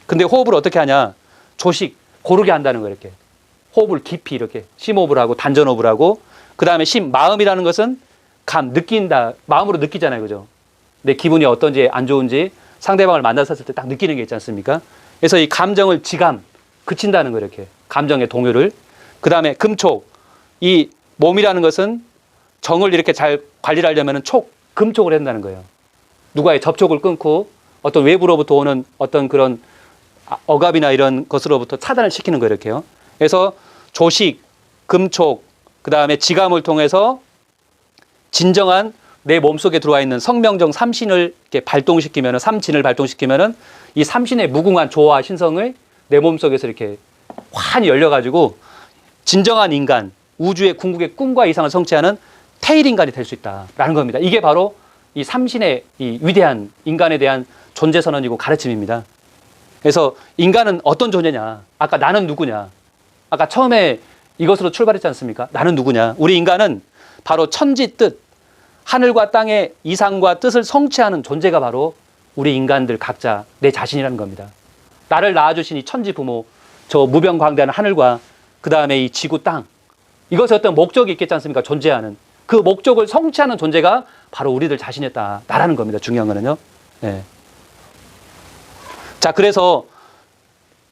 근데 호흡을 어떻게 하냐? 조식, 고르게 한다는 거예요. 이렇게. 호흡을 깊이 이렇게 심호흡을 하고 단전호흡을 하고 그 다음에 마음이라는 것은 감, 느낀다. 마음으로 느끼잖아요. 그죠? 내 기분이 어떤지 안 좋은지 상대방을 만났을 때 딱 느끼는 게 있지 않습니까? 그래서 이 감정을 지감, 그친다는 거예요. 이렇게. 감정의 동요를. 그 다음에 금촉. 이 몸이라는 것은 정을 이렇게 잘 관리를 하려면 금촉을 한다는 거예요. 누가의 접촉을 끊고 어떤 외부로부터 오는 어떤 그런 억압이나 이런 것으로부터 차단을 시키는 거예요. 이렇게요. 그래서 조식, 금촉, 그 다음에 지감을 통해서 진정한 내 몸속에 들어와 있는 성명정 삼신을 이렇게 발동시키면, 삼진을 발동시키면은 이 삼신의 무궁한 조화 신성을 내 몸속에서 이렇게 환히 열려가지고 진정한 인간, 우주의 궁극의 꿈과 이상을 성취하는 태일인간이 될 수 있다라는 겁니다. 이게 바로 이 삼신의 이 위대한 인간에 대한 존재 선언이고 가르침입니다. 그래서 인간은 어떤 존재냐? 아까 나는 누구냐? 아까 처음에 이것으로 출발했지 않습니까? 나는 누구냐? 우리 인간은 바로 천지 뜻, 하늘과 땅의 이상과 뜻을 성취하는 존재가 바로 우리 인간들 각자 내 자신이라는 겁니다. 나를 낳아주신 이 천지 부모, 저 무병광대한 하늘과 그 다음에 이 지구 땅, 이것에 어떤 목적이 있겠지 않습니까? 존재하는. 그 목적을 성취하는 존재가 바로 우리들 자신이었다. 나라는 겁니다. 중요한 거는요. 네. 자, 그래서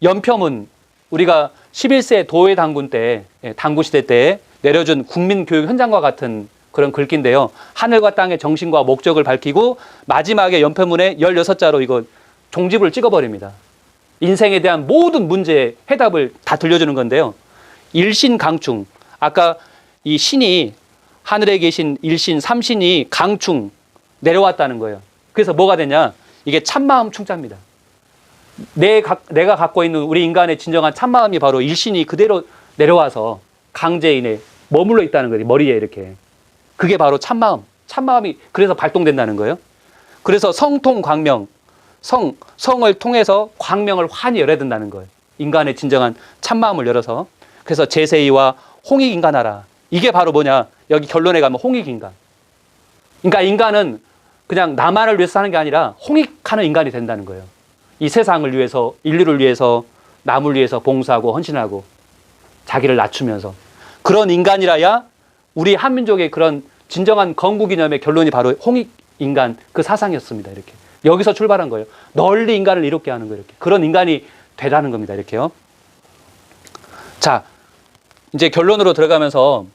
연평은 우리가 11세 도회 당군 때, 당군 시대 때 내려준 국민교육 현장과 같은 그런 글귀인데요. 하늘과 땅의 정신과 목적을 밝히고 마지막에 연표문에 16자로 이거 종집을 찍어버립니다. 인생에 대한 모든 문제의 해답을 다 들려주는 건데요. 일신강충. 아까 이 신이 하늘에 계신 일신, 삼신이 강충 내려왔다는 거예요. 그래서 뭐가 되냐? 이게 참마음 충자입니다. 내가 갖고 있는 우리 인간의 진정한 참마음이 바로 일신이 그대로 내려와서 강재인에 머물러 있다는 거예요. 머리에 이렇게. 그게 바로 참마음. 참마음이 그래서 발동된다는 거예요. 그래서 성통광명. 성을 통해서 광명을 환히 열어야 된다는 거예요. 인간의 진정한 참마음을 열어서. 그래서 제세이와 홍익인간하라. 이게 바로 뭐냐? 여기 결론에 가면 홍익인간. 그러니까 인간은 그냥 나만을 위해서 사는 게 아니라 홍익하는 인간이 된다는 거예요. 이 세상을 위해서, 인류를 위해서, 남을 위해서 봉사하고 헌신하고 자기를 낮추면서 그런 인간이라야 우리 한민족의 그런 진정한 건국이념의 결론이 바로 홍익인간 그 사상이었습니다. 이렇게. 여기서 출발한 거예요. 널리 인간을 이롭게 하는 거예요. 이렇게. 그런 인간이 되라는 겁니다. 이렇게요. 자, 이제 결론으로 들어가면서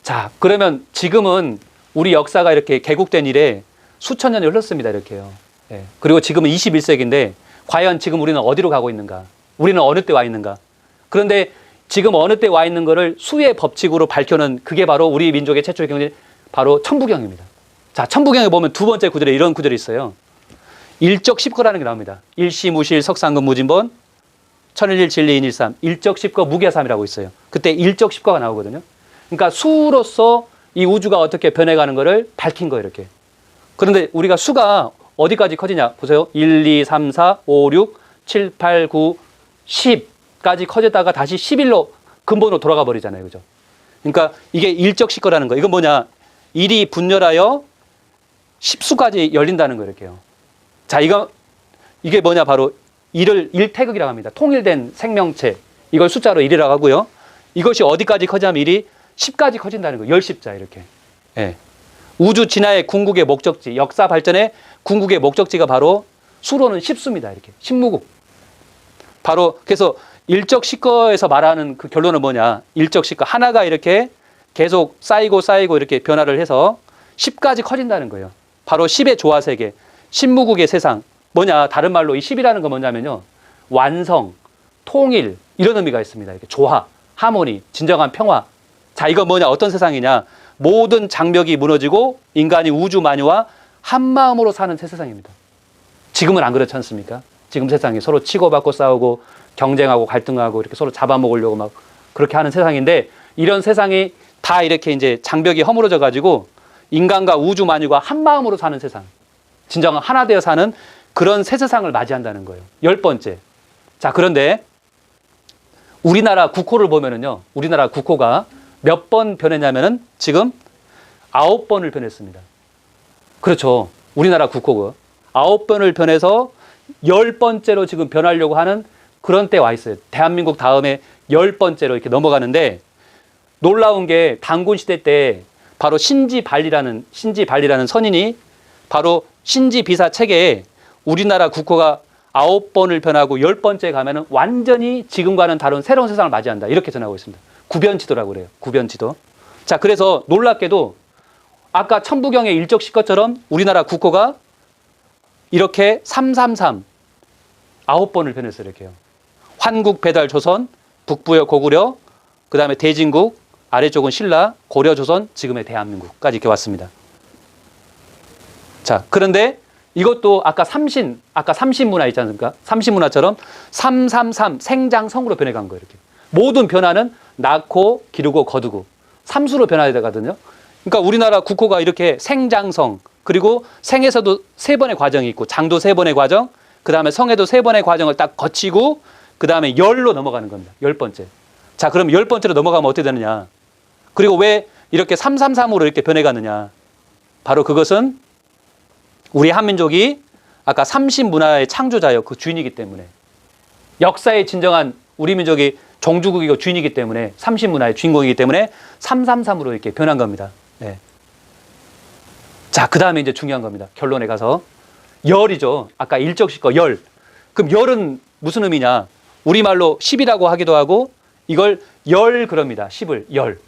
자, 그러면 지금은 우리 역사가 이렇게 개국된 이래 수천 년이 흘렀습니다. 이렇게요. 예. 그리고 지금은 21세기인데 과연 지금 우리는 어디로 가고 있는가? 우리는 어느 때 와 있는가? 그런데 지금 어느 때 와 있는 거를 수의 법칙으로 밝혀는 그게 바로 우리 민족의 최초의 경제 바로 천부경입니다. 자, 천부경에 보면 두 번째 구절에 이런 구절이 있어요. 일적 십거라는 게 나옵니다. 일시무실 석상근무진본 천일일 진리 인일삼 일적 십거 무계삼이라고 있어요. 그때 일적 십거가 나오거든요. 그러니까 수로서 이 우주가 어떻게 변해가는 거를 밝힌 거예요, 이렇게. 그런데 우리가 수가 어디까지 커지냐 보세요. 1, 2, 3, 4, 5, 6, 7, 8, 9, 10까지 커졌다가 다시 11로 근본으로 돌아가 버리잖아요, 그죠? 그러니까 이게 일적 십거라는 거. 이건 뭐냐? 1이 분열하여 10수까지 열린다는 거 이렇게요. 자, 이게 뭐냐? 바로 일태극이라고 합니다. 통일된 생명체. 이걸 숫자로 1이라고 하고요. 이것이 어디까지 커지냐면 1이 10까지 커진다는 거. 10자 이렇게. 예. 우주 진화의 궁극의 목적지, 역사 발전의 궁극의 목적지가 바로 수로는 10수입니다. 이렇게. 10무국. 바로 그래서 일적 십거에서 말하는 그 결론은 뭐냐? 일적 십거 하나가 이렇게 계속 쌓이고 이렇게 변화를 해서 10까지 커진다는 거예요. 바로 10의 조화 세계, 10무국의 세상. 뭐냐? 다른 말로 이 10이라는 건 뭐냐면요. 완성, 통일 이런 의미가 있습니다. 이렇게 조화, 하모니, 진정한 평화. 자, 이거 뭐냐? 어떤 세상이냐? 모든 장벽이 무너지고 인간이 우주 만유와 한 마음으로 사는 새 세상입니다. 지금은 안 그렇지 않습니까? 지금 세상이 서로 치고받고 싸우고 경쟁하고 갈등하고 이렇게 서로 잡아먹으려고 막 그렇게 하는 세상인데, 이런 세상이 다 이렇게 이제 장벽이 허물어져 가지고 인간과 우주 만유가 한 마음으로 사는 세상, 진정한 하나 되어 사는 그런 새 세상을 맞이한다는 거예요. 10번째. 자, 그런데 우리나라 국호를 보면은요, 우리나라 국호가 몇 번 변했냐면은 지금 9번을 변했습니다. 그렇죠. 우리나라 국호가 9번을 변해서 10번째로 지금 변하려고 하는 그런 때 와 있어요. 대한민국 다음에 10번째로 이렇게 넘어가는데, 놀라운 게 단군 시대 때 바로 신지발리라는 선인이 바로 신지비사 체계에 우리나라 국호가 9번을 변하고 10번째 가면은 완전히 지금과는 다른 새로운 세상을 맞이한다. 이렇게 전하고 있습니다. 구변지도라고 그래요. 구변지도. 자, 그래서 놀랍게도 아까 천부경의 일적 십거처럼 우리나라 국호가 이렇게 333 9번을 변했어요. 이렇게요. 환국, 배달, 조선, 북부여 고구려, 그 다음에 대진국, 아래쪽은 신라, 고려, 조선, 지금의 대한민국까지 이렇게 왔습니다. 자, 그런데 이것도 아까 삼신문화 있지 않습니까? 삼신문화처럼 333 생장성으로 변해간 거예요. 이렇게. 모든 변화는 낳고 기르고 거두고 삼수로 변화되거든요. 그러니까 우리나라 국호가 이렇게 생장성, 그리고 생에서도 3번의 과정이 있고 장도 3번의 과정, 그 다음에 성에도 3번의 과정을 딱 거치고 그 다음에 열로 넘어가는 겁니다. 10번째. 자, 그럼 10번째로 넘어가면 어떻게 되느냐? 그리고 왜 이렇게 333으로 이렇게 변해가느냐? 바로 그것은 우리 한민족이 아까 삼신문화의 창조자요, 그 주인이기 때문에, 역사의 진정한 우리 민족이 종주국이고 주인이기 때문에, 삼신문화의 주인공이기 때문에 333으로 이렇게 변한 겁니다. 네. 자, 그 다음에 이제 중요한 겁니다. 결론에 가서 열이죠. 아까 일적 십거 열. 그럼 열은 무슨 의미냐? 우리말로 10이라고 하기도 하고 이걸 열 그럽니다. 10을 열.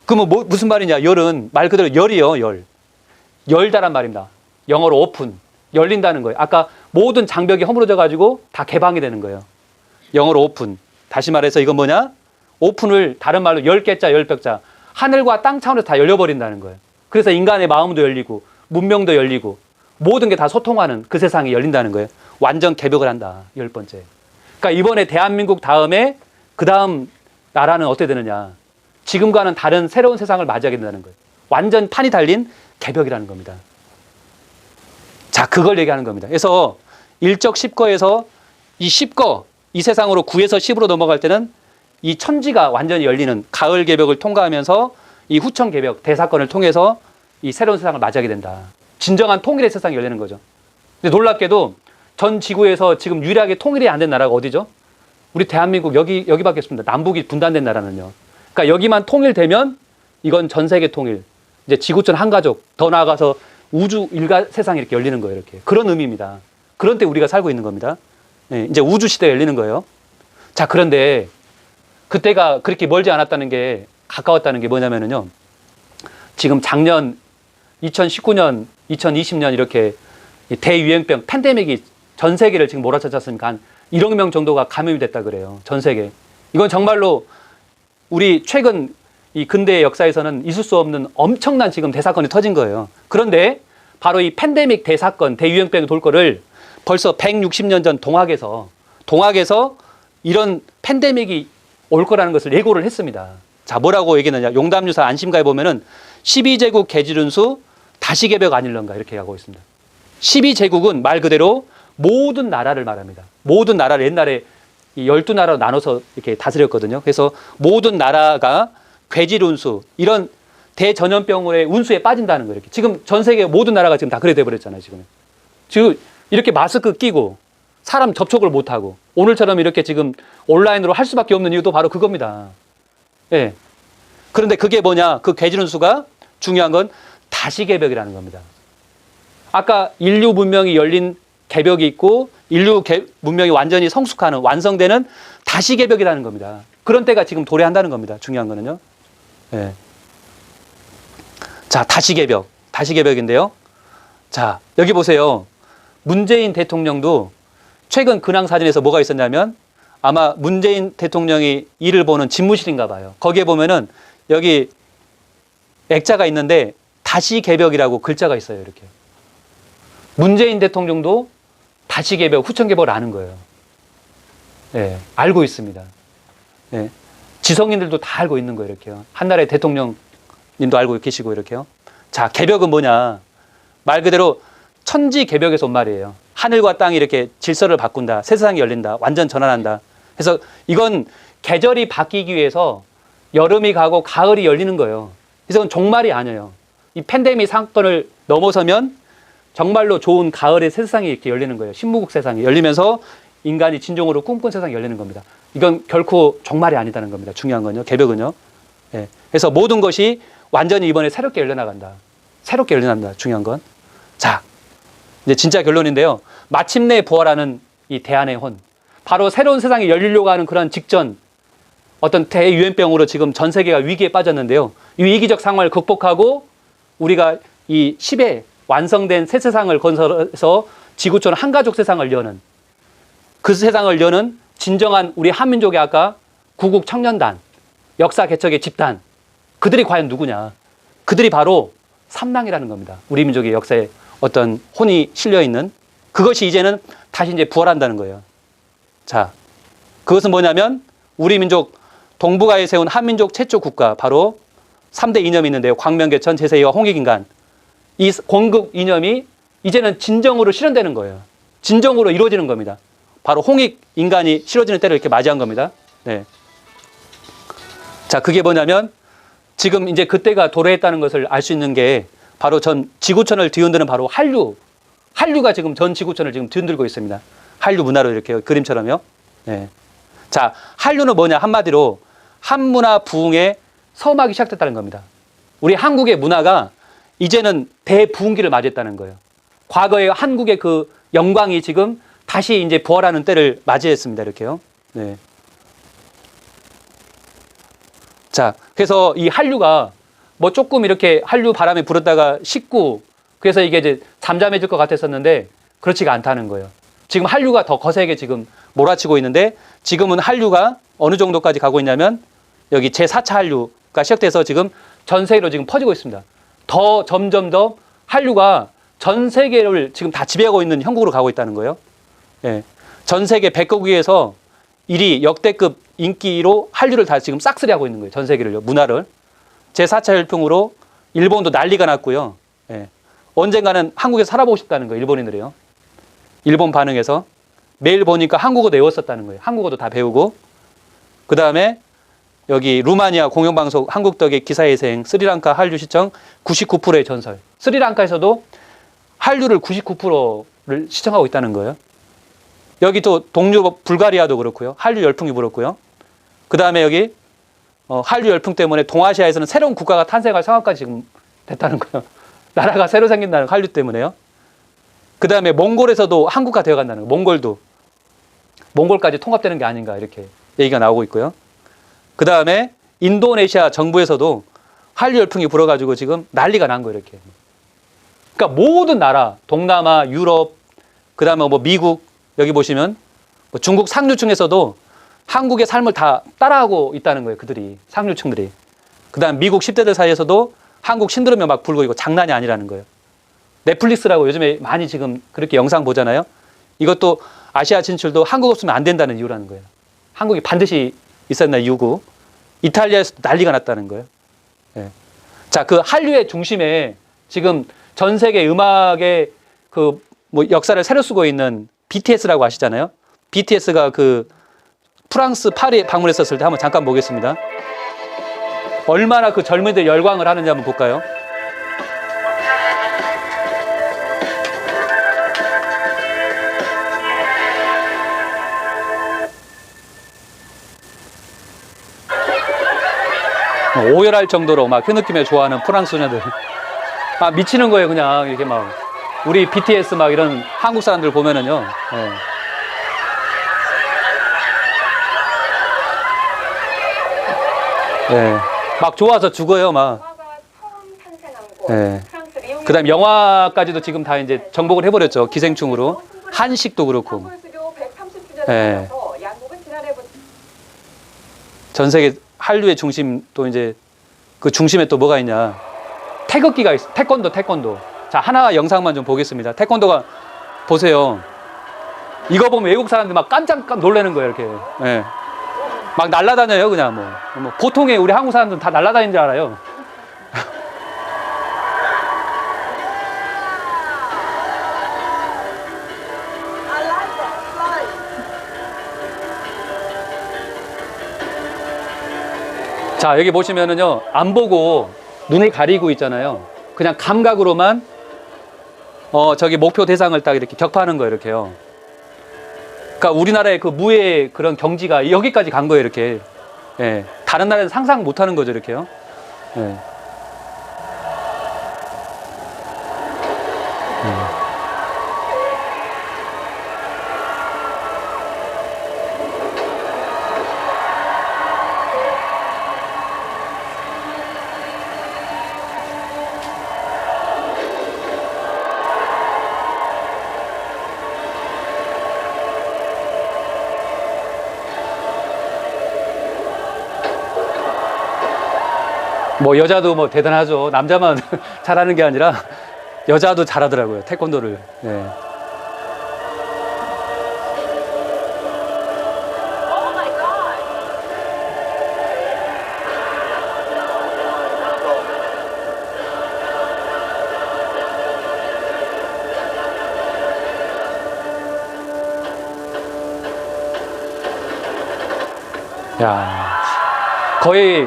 그러면 무슨 말이냐? 열은 말 그대로 열이요. 열. 열다란 말입니다. 영어로 오픈. 열린다는 거예요. 아까 모든 장벽이 허물어져 가지고 다 개방이 되는 거예요. 영어로 오픈. 다시 말해서 이건 뭐냐? 오픈을 다른 말로 10개자 10벽자. 하늘과 땅 차원에서 다 열려버린다는 거예요. 그래서 인간의 마음도 열리고 문명도 열리고 모든 게 다 소통하는 그 세상이 열린다는 거예요. 완전 개벽을 한다. 10번째. 그러니까 이번에 대한민국 다음에 그 다음 나라는 어떻게 되느냐? 지금과는 다른 새로운 세상을 맞이하게 된다는 거예요. 완전 판이 달린 개벽이라는 겁니다. 자, 그걸 얘기하는 겁니다. 그래서 일적 십거에서 이 십거, 이 세상으로 9에서 10으로 넘어갈 때는 이 천지가 완전히 열리는 가을 개벽을 통과하면서 이 후천 개벽 대사건을 통해서 이 새로운 세상을 맞이하게 된다. 진정한 통일의 세상이 열리는 거죠. 근데 놀랍게도 전 지구에서 지금 유일하게 통일이 안 된 나라가 어디죠? 우리 대한민국 여기밖에 없습니다. 남북이 분단된 나라는요. 그러니까 여기만 통일되면 이건 전 세계 통일. 이제 지구촌 한 가족, 더 나아가서 우주 일가 세상이 이렇게 열리는 거예요. 이렇게. 그런 의미입니다. 그런 때 우리가 살고 있는 겁니다. 네, 이제 우주 시대가 열리는 거예요. 자, 그런데 그때가 그렇게 멀지 않았다는 게, 가까웠다는 게 뭐냐면요. 지금 작년 2019년, 2020년 이렇게 대유행병 팬데믹이 전 세계를 지금 몰아쳤지 않습니까? 한 1억 명 정도가 감염이 됐다 그래요. 전 세계. 이건 정말로 우리 최근 이 근대의 역사에서는 있을 수 없는 엄청난 지금 대사건이 터진 거예요. 그런데 바로 이 팬데믹 대사건, 대유행병이 돌 거를 벌써 160년 전 동학에서 이런 팬데믹이 올 거라는 것을 예고를 했습니다. 자, 뭐라고 얘기했느냐. 용담유사 안심가에 보면은 12제국 개질운수 다시 개벽 아닐런가 이렇게 하고 있습니다. 12제국은 말 그대로 모든 나라를 말합니다. 모든 나라를 옛날에 이 12나라로 나눠서 이렇게 다스렸거든요. 그래서 모든 나라가 괴질운수, 이런 대전염병의 운수에 빠진다는 거예요. 이렇게. 지금 전 세계 모든 나라가 지금 다 그래 돼버렸잖아요. 지금 이렇게 마스크 끼고 사람 접촉을 못하고 오늘처럼 이렇게 지금 온라인으로 할 수밖에 없는 이유도 바로 그겁니다. 예. 그런데 그게 뭐냐? 그 괴질운수가 중요한 건 다시 개벽이라는 겁니다. 아까 인류 문명이 열린 개벽이 있고 문명이 완전히 성숙하는, 완성되는 다시 개벽이라는 겁니다. 그런 때가 지금 도래한다는 겁니다. 중요한 거는요. 예. 자, 다시 개벽인데요. 자, 여기 보세요. 문재인 대통령도 최근 근황사진에서 뭐가 있었냐면 아마 문재인 대통령이 일을 보는 집무실인가 봐요. 거기에 보면은 여기 액자가 있는데 다시 개벽이라고 글자가 있어요. 이렇게. 문재인 대통령도 다시 개벽, 후천 개벽을 아는 거예요. 예, 알고 있습니다. 예, 지성인들도 다 알고 있는 거예요. 이렇게요. 한나라의 대통령님도 알고 계시고 이렇게요. 자, 개벽은 뭐냐? 말 그대로 천지 개벽에서 온 말이에요. 하늘과 땅이 이렇게 질서를 바꾼다. 새 세상이 열린다. 완전 전환한다. 그래서 이건 계절이 바뀌기 위해서 여름이 가고 가을이 열리는 거예요. 그래서 이건 종말이 아니에요. 이 팬데믹 사건을 넘어서면 정말로 좋은 가을의 세상이 이렇게 열리는 거예요. 신무국 세상이 열리면서 인간이 진정으로 꿈꾼 세상이 열리는 겁니다. 이건 결코 종말이 아니다는 겁니다. 중요한 건요. 개벽은요. 예. 그래서 모든 것이 완전히 이번에 새롭게 열려나간다. 새롭게 열려난다. 중요한 건. 자, 이제 진짜 결론인데요. 마침내 부활하는 이 대안의 혼. 바로 새로운 세상이 열리려고 하는 그런 직전, 어떤 대유행병으로 지금 전 세계가 위기에 빠졌는데요. 이 위기적 상황을 극복하고 우리가 이 10회 완성된 새 세상을 건설해서 지구촌 한가족 세상을 여는, 그 세상을 여는 진정한 우리 한민족의 아까 구국 청년단, 역사 개척의 집단, 그들이 과연 누구냐? 그들이 바로 삼랑이라는 겁니다. 우리 민족의 역사에 어떤 혼이 실려 있는, 그것이 이제는 다시 이제 부활한다는 거예요. 자, 그것은 뭐냐면 우리 민족 동북아에 세운 한민족 최초 국가, 바로 3대 이념이 있는데요. 광명개천, 제세희와 홍익인간. 이 공급 이념이 이제는 진정으로 실현되는 거예요. 진정으로 이루어지는 겁니다. 바로 홍익인간이 실어지는 때를 이렇게 맞이한 겁니다. 네. 자, 그게 뭐냐면 지금 이제 그때가 도래했다는 것을 알 수 있는 게 바로 전 지구촌을 뒤흔드는 바로 한류가 지금 전 지구촌을 지금 뒤흔들고 있습니다. 한류 문화로 이렇게 그림처럼요. 네. 자, 한류는 뭐냐? 한마디로 한문화 부흥의 서막이 시작됐다는 겁니다. 우리 한국의 문화가 이제는 대부흥기를 맞이했다는 거예요. 과거의 한국의 그 영광이 지금 다시 이제 부활하는 때를 맞이했습니다. 이렇게요. 네. 자, 그래서 이 한류가 뭐 조금 이렇게 한류 바람에 불었다가 식고, 그래서 이게 이제 잠잠해질 것 같았었는데 그렇지가 않다는 거예요. 지금 한류가 더 거세게 지금 몰아치고 있는데, 지금은 한류가 어느 정도까지 가고 있냐면 여기 제4차 한류가 시작돼서 지금 전 세계로 지금 퍼지고 있습니다. 더 점점 더 한류가 전 세계를 지금 다 지배하고 있는 형국으로 가고 있다는 거예요. 예. 전 세계 100개국에서 1위 역대급 인기로 한류를 다 지금 싹쓸이 하고 있는 거예요. 전 세계를요. 문화를. 제4차 열풍으로 일본도 난리가 났고요. 예. 언젠가는 한국에 살아보고 싶다는 거예요. 일본인들이요. 일본 반응해서. 매일 보니까 한국어도 외웠었다는 거예요. 한국어도 다 배우고. 그 다음에 여기 루마니아 공영방송 한국덕의 기사회생, 스리랑카 한류 시청 99%의 전설. 스리랑카에서도 한류를 99%를 시청하고 있다는 거예요. 여기 또 동유 불가리아도 그렇고요. 한류 열풍이 불었고요. 그 다음에 여기 한류 열풍 때문에 동아시아에서는 새로운 국가가 탄생할 상황까지 지금 됐다는 거예요. 나라가 새로 생긴다는 한류 때문에요. 그 다음에 몽골에서도 한국화 되어 간다는 거예요. 몽골까지 통합되는 게 아닌가 이렇게 얘기가 나오고 있고요. 그 다음에 인도네시아 정부에서도 한류 열풍이 불어가지고 지금 난리가 난 거예요. 이렇게. 그러니까 모든 나라, 동남아, 유럽, 그 다음에 뭐 미국, 여기 보시면 뭐 중국 상류층에서도 한국의 삶을 다 따라하고 있다는 거예요. 그들이, 상류층들이. 그 다음 미국 10대들 사이에서도 한국 신드롬이 막 불고 있고 장난이 아니라는 거예요. 넷플릭스라고 요즘에 많이 지금 그렇게 영상 보잖아요. 이것도 아시아 진출도 한국 없으면 안 된다는 이유라는 거예요. 한국이 반드시 있었나 이유고 이탈리아에서 난리가 났다는 거예요. 예. 자, 그 한류의 중심에 지금 전 세계 음악의 그 뭐 역사를 새로 쓰고 있는 BTS라고 아시잖아요. BTS가 그 프랑스 파리에 방문했었을 때 한번 잠깐 보겠습니다. 얼마나 그 젊은이들 열광을 하는지 한번 볼까요? 오열할 정도로 막 흐느끼며 좋아하는 프랑스 소녀들. 아, 미치는 거예요, 그냥. 이렇게 막. 우리 BTS 막 이런 한국 사람들 보면은요. 예. 예. 막 좋아서 죽어요, 막. 예. 그 다음 영화까지도 지금 다 이제 정복을 해버렸죠. 기생충으로. 한식도 그렇고. 예. 전 세계 한류의 중심 또 이제 그 중심에 또 뭐가 있냐. 태극기가 있어. 태권도. 자, 하나 영상만 좀 보겠습니다. 태권도가 보세요. 이거 보면 외국 사람들 막 깜짝 놀라는 거예요, 이렇게. 예. 막 날아다녀요, 그냥 뭐 보통의 우리 한국 사람들은 다 날아다니는 줄 알아요. 자, 여기 보시면은요, 안 보고 눈을 가리고 있잖아요. 그냥 감각으로만 저기 목표 대상을 딱 이렇게 격파하는 거예요, 이렇게요. 그러니까 우리나라의 그 무의 그런 경지가 여기까지 간 거예요, 이렇게. 예. 다른 나라는 상상 못 하는 거죠, 이렇게요. 예. 뭐 여자도 뭐 대단하죠. 남자만 잘하는 게 아니라 여자도 잘하더라고요. 태권도를. 예. 야, 거의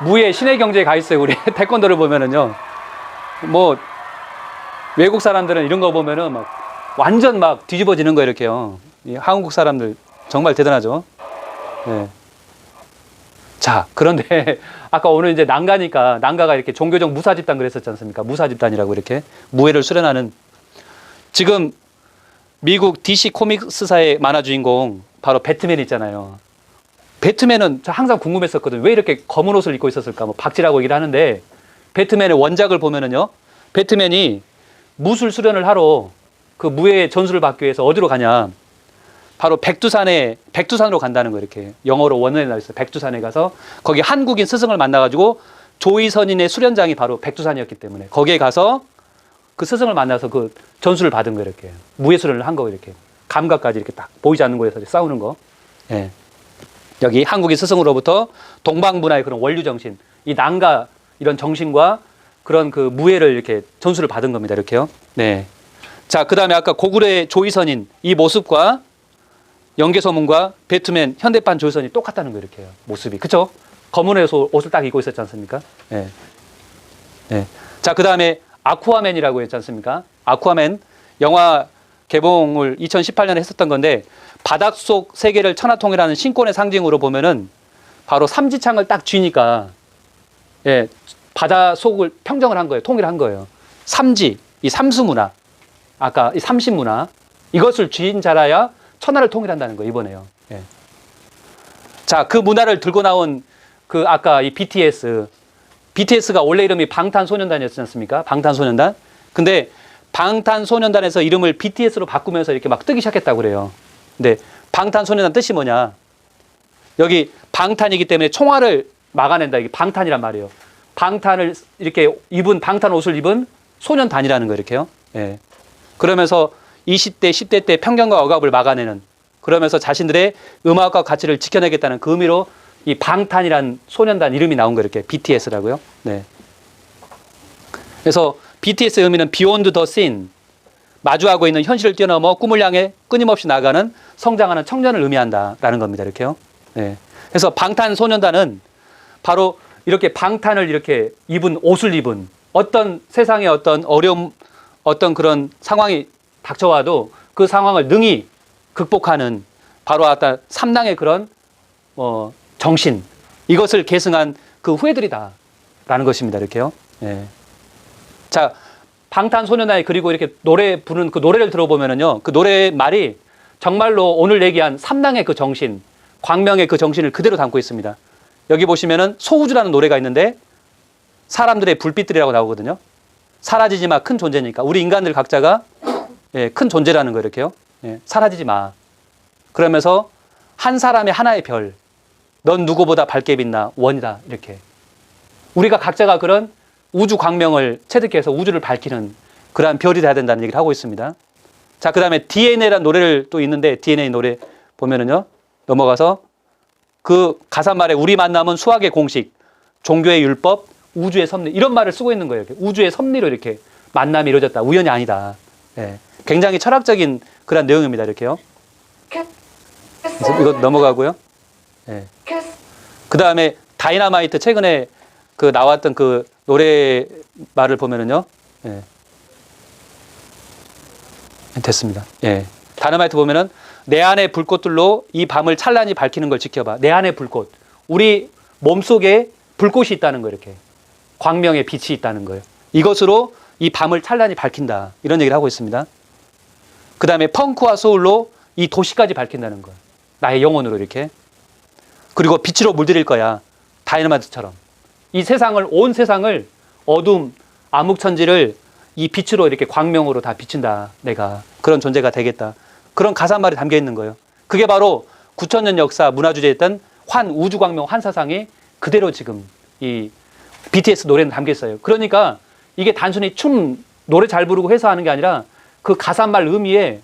무의 신의 경제에 가 있어요. 우리 태권도를 보면은요. 뭐 외국 사람들은 이런 거 보면은 막 완전 막 뒤집어지는 거예요, 이렇게요. 이 한국 사람들 정말 대단하죠. 네. 자, 그런데 아까 오늘 이제 난가가 이렇게 종교적 무사 집단 그랬었지 않습니까? 무사 집단이라고 이렇게 무예를 수련하는. 지금 미국 DC 코믹스사의 만화 주인공 바로 배트맨 있잖아요. 배트맨은 항상 궁금했었거든요. 왜 이렇게 검은 옷을 입고 있었을까? 뭐 박쥐라고 얘기를 하는데 배트맨의 원작을 보면은요. 배트맨이 무술 수련을 하러 그 무예 전수를 받기 위해서 어디로 가냐? 바로 백두산으로 간다는 거예요. 이렇게 영어로 원어에 나와 있어요. 백두산에 가서 거기 한국인 스승을 만나가지고 조이선인의 수련장이 바로 백두산이었기 때문에 거기에 가서 그 스승을 만나서 그 전수를 받은 거예요. 이렇게 무예 수련을 한 거예요. 이렇게 감각까지 이렇게 딱 보이지 않는 곳에서 싸우는 거. 예. 여기 한국인 스승으로부터 동방문화의 그런 원류 정신, 이 난가 이런 정신과 그런 그 무예를 이렇게 전수를 받은 겁니다. 이렇게요. 네. 자, 그 다음에 아까 고구려의 조이선인 이 모습과 연개소문과 배트맨 현대판 조이선이 똑같다는 거예요. 이렇게요. 모습이. 그쵸? 검은 옷을 딱 입고 있었지 않습니까? 네. 네. 자, 그 다음에 아쿠아맨이라고 했지 않습니까? 아쿠아맨 영화 개봉을 2018년에 했었던 건데 바닷속 세계를 천하통일하는 신권의 상징으로 보면은 바로 삼지창을 딱 쥐니까 예, 바다 속을 평정을 한 거예요. 통일한 거예요. 삼지, 이 삼수문화, 아까 이 삼신문화 이것을 쥐인 자라야 천하를 통일한다는 거예요. 이번에요. 예. 자, 그 문화를 들고 나온 그 아까 이 BTS가 원래 이름이 방탄소년단이었지 않습니까? 방탄소년단. 근데 방탄소년단에서 이름을 BTS로 바꾸면서 이렇게 막 뜨기 시작했다고 그래요. 근데 방탄소년단 뜻이 뭐냐? 여기 방탄이기 때문에 총알을 막아낸다. 이게 방탄이란 말이에요. 방탄을 이렇게 방탄 옷을 입은 소년단이라는 거 이렇게요. 예. 그러면서 20대, 10대 때 편견과 억압을 막아내는, 그러면서 자신들의 음악과 가치를 지켜내겠다는 그 의미로 이 방탄이란 소년단 이름이 나온 거 이렇게 BTS라고요. 네. 그래서 BTS의 의미는 Beyond the Scene, 마주하고 있는 현실을 뛰어넘어 꿈을 향해 끊임없이 나아가는 성장하는 청년을 의미한다라는 겁니다. 이렇게요. 네. 그래서 방탄소년단은 바로 이렇게 방탄을 이렇게 입은 옷을 입은 어떤 세상의 어떤 어려움, 어떤 그런 상황이 닥쳐와도 그 상황을 능히 극복하는 바로 아까 삼당의 그런 정신, 이것을 계승한 그 후예들이다라는 것입니다. 이렇게요. 예. 자, 방탄소년단이 그리고 이렇게 노래 부르는 그 노래를 들어보면은요, 그 노래의 말이 정말로 오늘 얘기한 삼당의 그 정신, 광명의 그 정신을 그대로 담고 있습니다. 여기 보시면은 소우주라는 노래가 있는데 사람들의 불빛들이라고 나오거든요. 사라지지 마, 큰 존재니까. 우리 인간들 각자가 예, 큰 존재라는 거 이렇게요. 예, 사라지지 마. 그러면서 한 사람의 하나의 별, 넌 누구보다 밝게 빛나 원이다 이렇게. 우리가 각자가 그런 우주 광명을 체득해서 우주를 밝히는 그러한 별이 돼야 된다는 얘기를 하고 있습니다. 자, 그 다음에 DNA라는 노래를 또 있는데 DNA 노래 보면은요, 넘어가서 그 가사말에 우리 만남은 수학의 공식, 종교의 율법, 우주의 섭리, 이런 말을 쓰고 있는 거예요. 이렇게. 우주의 섭리로 이렇게 만남이 이루어졌다. 우연이 아니다. 예. 굉장히 철학적인 그런 내용입니다. 이렇게요. 그래서 이거 넘어가고요. 예. 그 다음에 다이너마이트 최근에 그 나왔던 그 노래 말을 보면은요. 예. 됐습니다. 예. 다이너마이트 보면은 내 안의 불꽃들로 이 밤을 찬란히 밝히는 걸 지켜봐. 내 안의 불꽃. 우리 몸속에 불꽃이 있다는 거 이렇게. 광명의 빛이 있다는 거예요. 이것으로 이 밤을 찬란히 밝힌다. 이런 얘기를 하고 있습니다. 그 다음에 펑크와 소울로 이 도시까지 밝힌다는 거예요. 나의 영혼으로 이렇게. 그리고 빛으로 물들일 거야. 다이너마이트처럼. 이 세상을, 온 세상을 어둠, 암흑천지를 이 빛으로 이렇게 광명으로 다 비춘다. 내가. 그런 존재가 되겠다. 그런 가사말이 담겨 있는 거예요. 그게 바로 9,000년 역사 문화 주제였던 우주광명 환사상이 그대로 지금 이 BTS 노래는 담겨 있어요. 그러니까 이게 단순히 노래 잘 부르고 해서 하는 게 아니라 그 가사말 의미에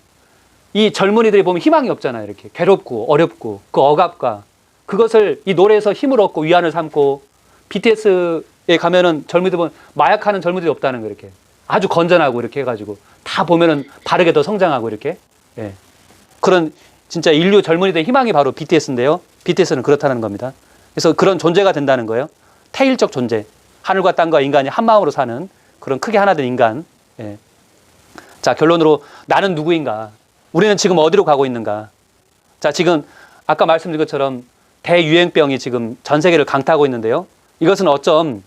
이 젊은이들이 보면 희망이 없잖아요. 이렇게 괴롭고 어렵고 그 억압과 그것을 이 노래에서 힘을 얻고 위안을 삼고 BTS에 가면은 젊은이들 보면 마약하는 젊은이들이 없다는 거 이렇게 아주 건전하고 이렇게 해가지고 다 보면은 바르게 더 성장하고 이렇게 예. 그런 진짜 인류 젊은이들의 희망이 바로 BTS인데요. BTS는 그렇다는 겁니다. 그래서 그런 존재가 된다는 거예요. 태일적 존재. 하늘과 땅과 인간이 한 마음으로 사는 그런 크게 하나 된 인간. 예. 자, 결론으로 나는 누구인가? 우리는 지금 어디로 가고 있는가? 자, 지금 아까 말씀드린 것처럼 대유행병이 지금 전 세계를 강타하고 있는데요. 이것은 어쩜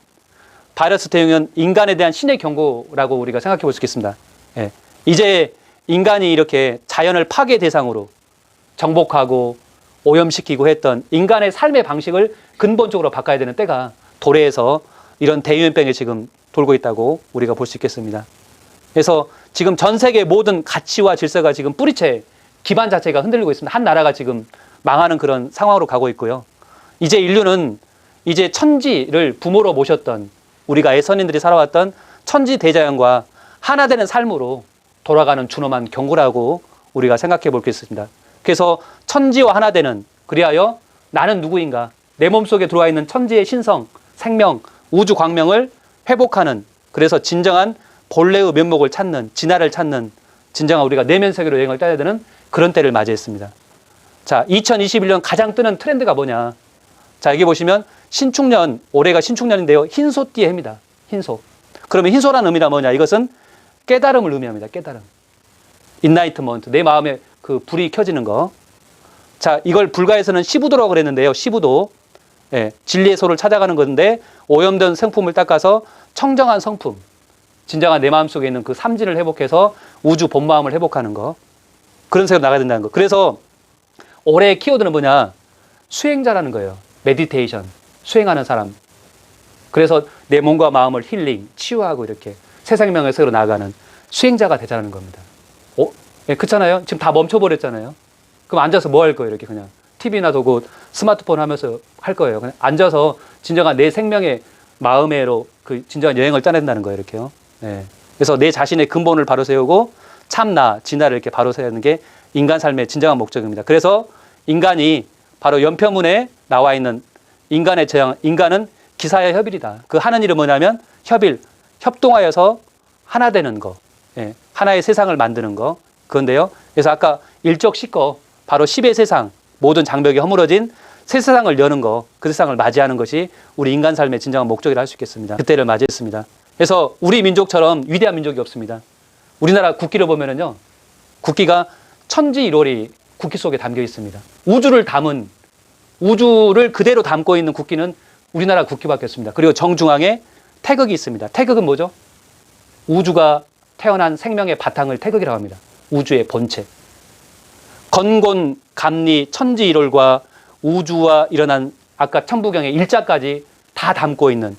바이러스 대응은 인간에 대한 신의 경고라고 우리가 생각해 볼 수 있겠습니다. 예. 이제 인간이 이렇게 자연을 파괴 대상으로 정복하고 오염시키고 했던 인간의 삶의 방식을 근본적으로 바꿔야 되는 때가 도래해서 이런 대유행병이 지금 돌고 있다고 우리가 볼 수 있겠습니다. 그래서 지금 전 세계 모든 가치와 질서가 지금 뿌리채 기반 자체가 흔들리고 있습니다. 한 나라가 지금 망하는 그런 상황으로 가고 있고요. 이제 인류는 이제 천지를 부모로 모셨던 우리가 애선인들이 살아왔던 천지 대자연과 하나 되는 삶으로 돌아가는 준엄한 경고라고 우리가 생각해 볼 수 있습니다. 그래서 천지와 하나 되는, 그리하여 나는 누구인가, 내 몸속에 들어와 있는 천지의 신성, 생명, 우주 광명을 회복하는, 그래서 진정한 본래의 면목을 찾는, 진화를 찾는 진정한 우리가 내면 세계로 여행을 떠야 되는 그런 때를 맞이했습니다. 자, 2021년 가장 뜨는 트렌드가 뭐냐? 자, 여기 보시면 신축년, 올해가 신축년인데요. 흰소띠의 해입니다. 흰소. 그러면 흰소라는 의미가 뭐냐? 이것은 깨달음을 의미합니다. 깨달음. 인라이트먼트. 내 마음에 그 불이 켜지는 거. 자, 이걸 불가에서는 시부도라고 그랬는데요. 시부도. 예, 진리의 소를 찾아가는 건데 오염된 성품을 닦아서 청정한 성품. 진정한 내 마음속에 있는 그 삼진을 회복해서 우주 본 마음을 회복하는 거. 그런 세계로 나가야 된다는 거. 그래서 올해의 키워드는 뭐냐? 수행자라는 거예요. 메디테이션. 수행하는 사람. 그래서 내 몸과 마음을 힐링, 치유하고 이렇게 새 생명의 세계로 나아가는 수행자가 되자는 겁니다. 예, 그렇잖아요. 지금 다 멈춰버렸잖아요. 그럼 앉아서 뭐 할 거예요? 이렇게 그냥 TV나 보고 스마트폰 하면서 할 거예요. 그냥 앉아서 진정한 내 생명의 마음으로 그 진정한 여행을 떠낸다는 거예요. 이렇게요. 예. 그래서 내 자신의 근본을 바로 세우고 참나, 진나를 이렇게 바로 세우는 게 인간 삶의 진정한 목적입니다. 그래서 인간이 바로 연표문에 나와 있는 인간의 재앙, 인간은 기사의 협일이다. 그 하는 일은 뭐냐면 협일, 협동하여서 하나 되는 거, 예, 하나의 세상을 만드는 거. 그건데요. 그래서 아까 일적 십거, 바로 10의 세상, 모든 장벽이 허물어진 새 세상을 여는 거, 그 세상을 맞이하는 것이 우리 인간 삶의 진정한 목적이라 할 수 있겠습니다. 그때를 맞이했습니다. 그래서 우리 민족처럼 위대한 민족이 없습니다. 우리나라 국기를 보면은요, 국기가 천지일월이 국기 속에 담겨 있습니다. 우주를 그대로 담고 있는 국기는 우리나라 국기밖에 없습니다. 그리고 정중앙에 태극이 있습니다. 태극은 뭐죠? 우주가 태어난 생명의 바탕을 태극이라고 합니다. 우주의 본체. 건곤, 감리, 천지일월과 우주와 일어난 아까 천부경의 일자까지 다 담고 있는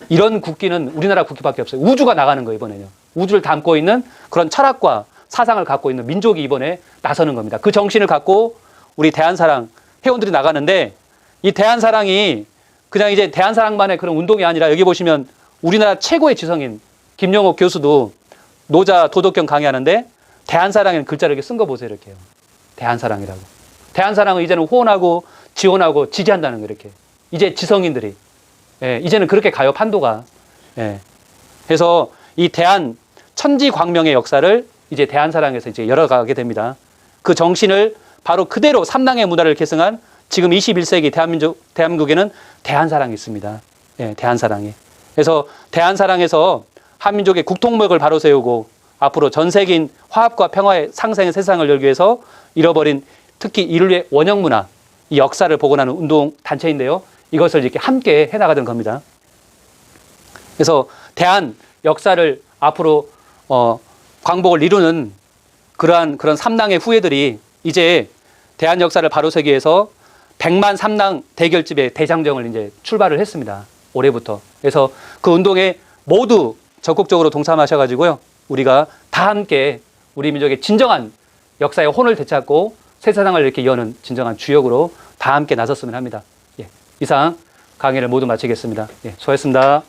이런 국기는 우리나라 국기밖에 없어요. 우주가 나가는 거예요, 이번에는요. 우주를 담고 있는 그런 철학과 사상을 갖고 있는 민족이 이번에 나서는 겁니다. 그 정신을 갖고 우리 대한사랑 회원들이 나가는데, 이 대한사랑이 그냥 이제 대한사랑만의 그런 운동이 아니라, 여기 보시면 우리나라 최고의 지성인 김영옥 교수도 노자 도덕경 강의하는데 대한사랑에는 글자를 이렇게 쓴 거 보세요. 이렇게요. 대한사랑이라고. 대한사랑은 이제는 호언하고 지원하고 지지한다는 거, 이렇게. 이제 지성인들이. 예, 이제는 그렇게 가요, 판도가. 예. 그래서 이 대한 천지광명의 역사를 이제 대한사랑에서 이제 열어가게 됩니다. 그 정신을 바로 그대로 삼당의 문화를 계승한 지금 21세기 대한민국에는 대한사랑이 있습니다. 예, 대한사랑이. 그래서 대한사랑에서 한민족의 국통목을 바로 세우고 앞으로 전 세계인 화합과 평화의 상생의 세상을 열기 위해서 잃어버린 특히 인류의 원형문화, 이 역사를 복원하는 운동 단체인데요. 이것을 이렇게 함께 해나가는 겁니다. 그래서 대한 역사를 앞으로 광복을 이루는 그런 삼당의 후예들이 이제 대한 역사를 바로 세기 위해서 100만 삼당 대결집의 대장정을 이제 출발을 했습니다. 올해부터. 그래서 그 운동에 모두 적극적으로 동참하셔가지고요. 우리가 다 함께 우리 민족의 진정한 역사의 혼을 되찾고 새 세상을 이렇게 여는 진정한 주역으로 다 함께 나섰으면 합니다. 예, 이상 강의를 모두 마치겠습니다. 예, 수고하셨습니다.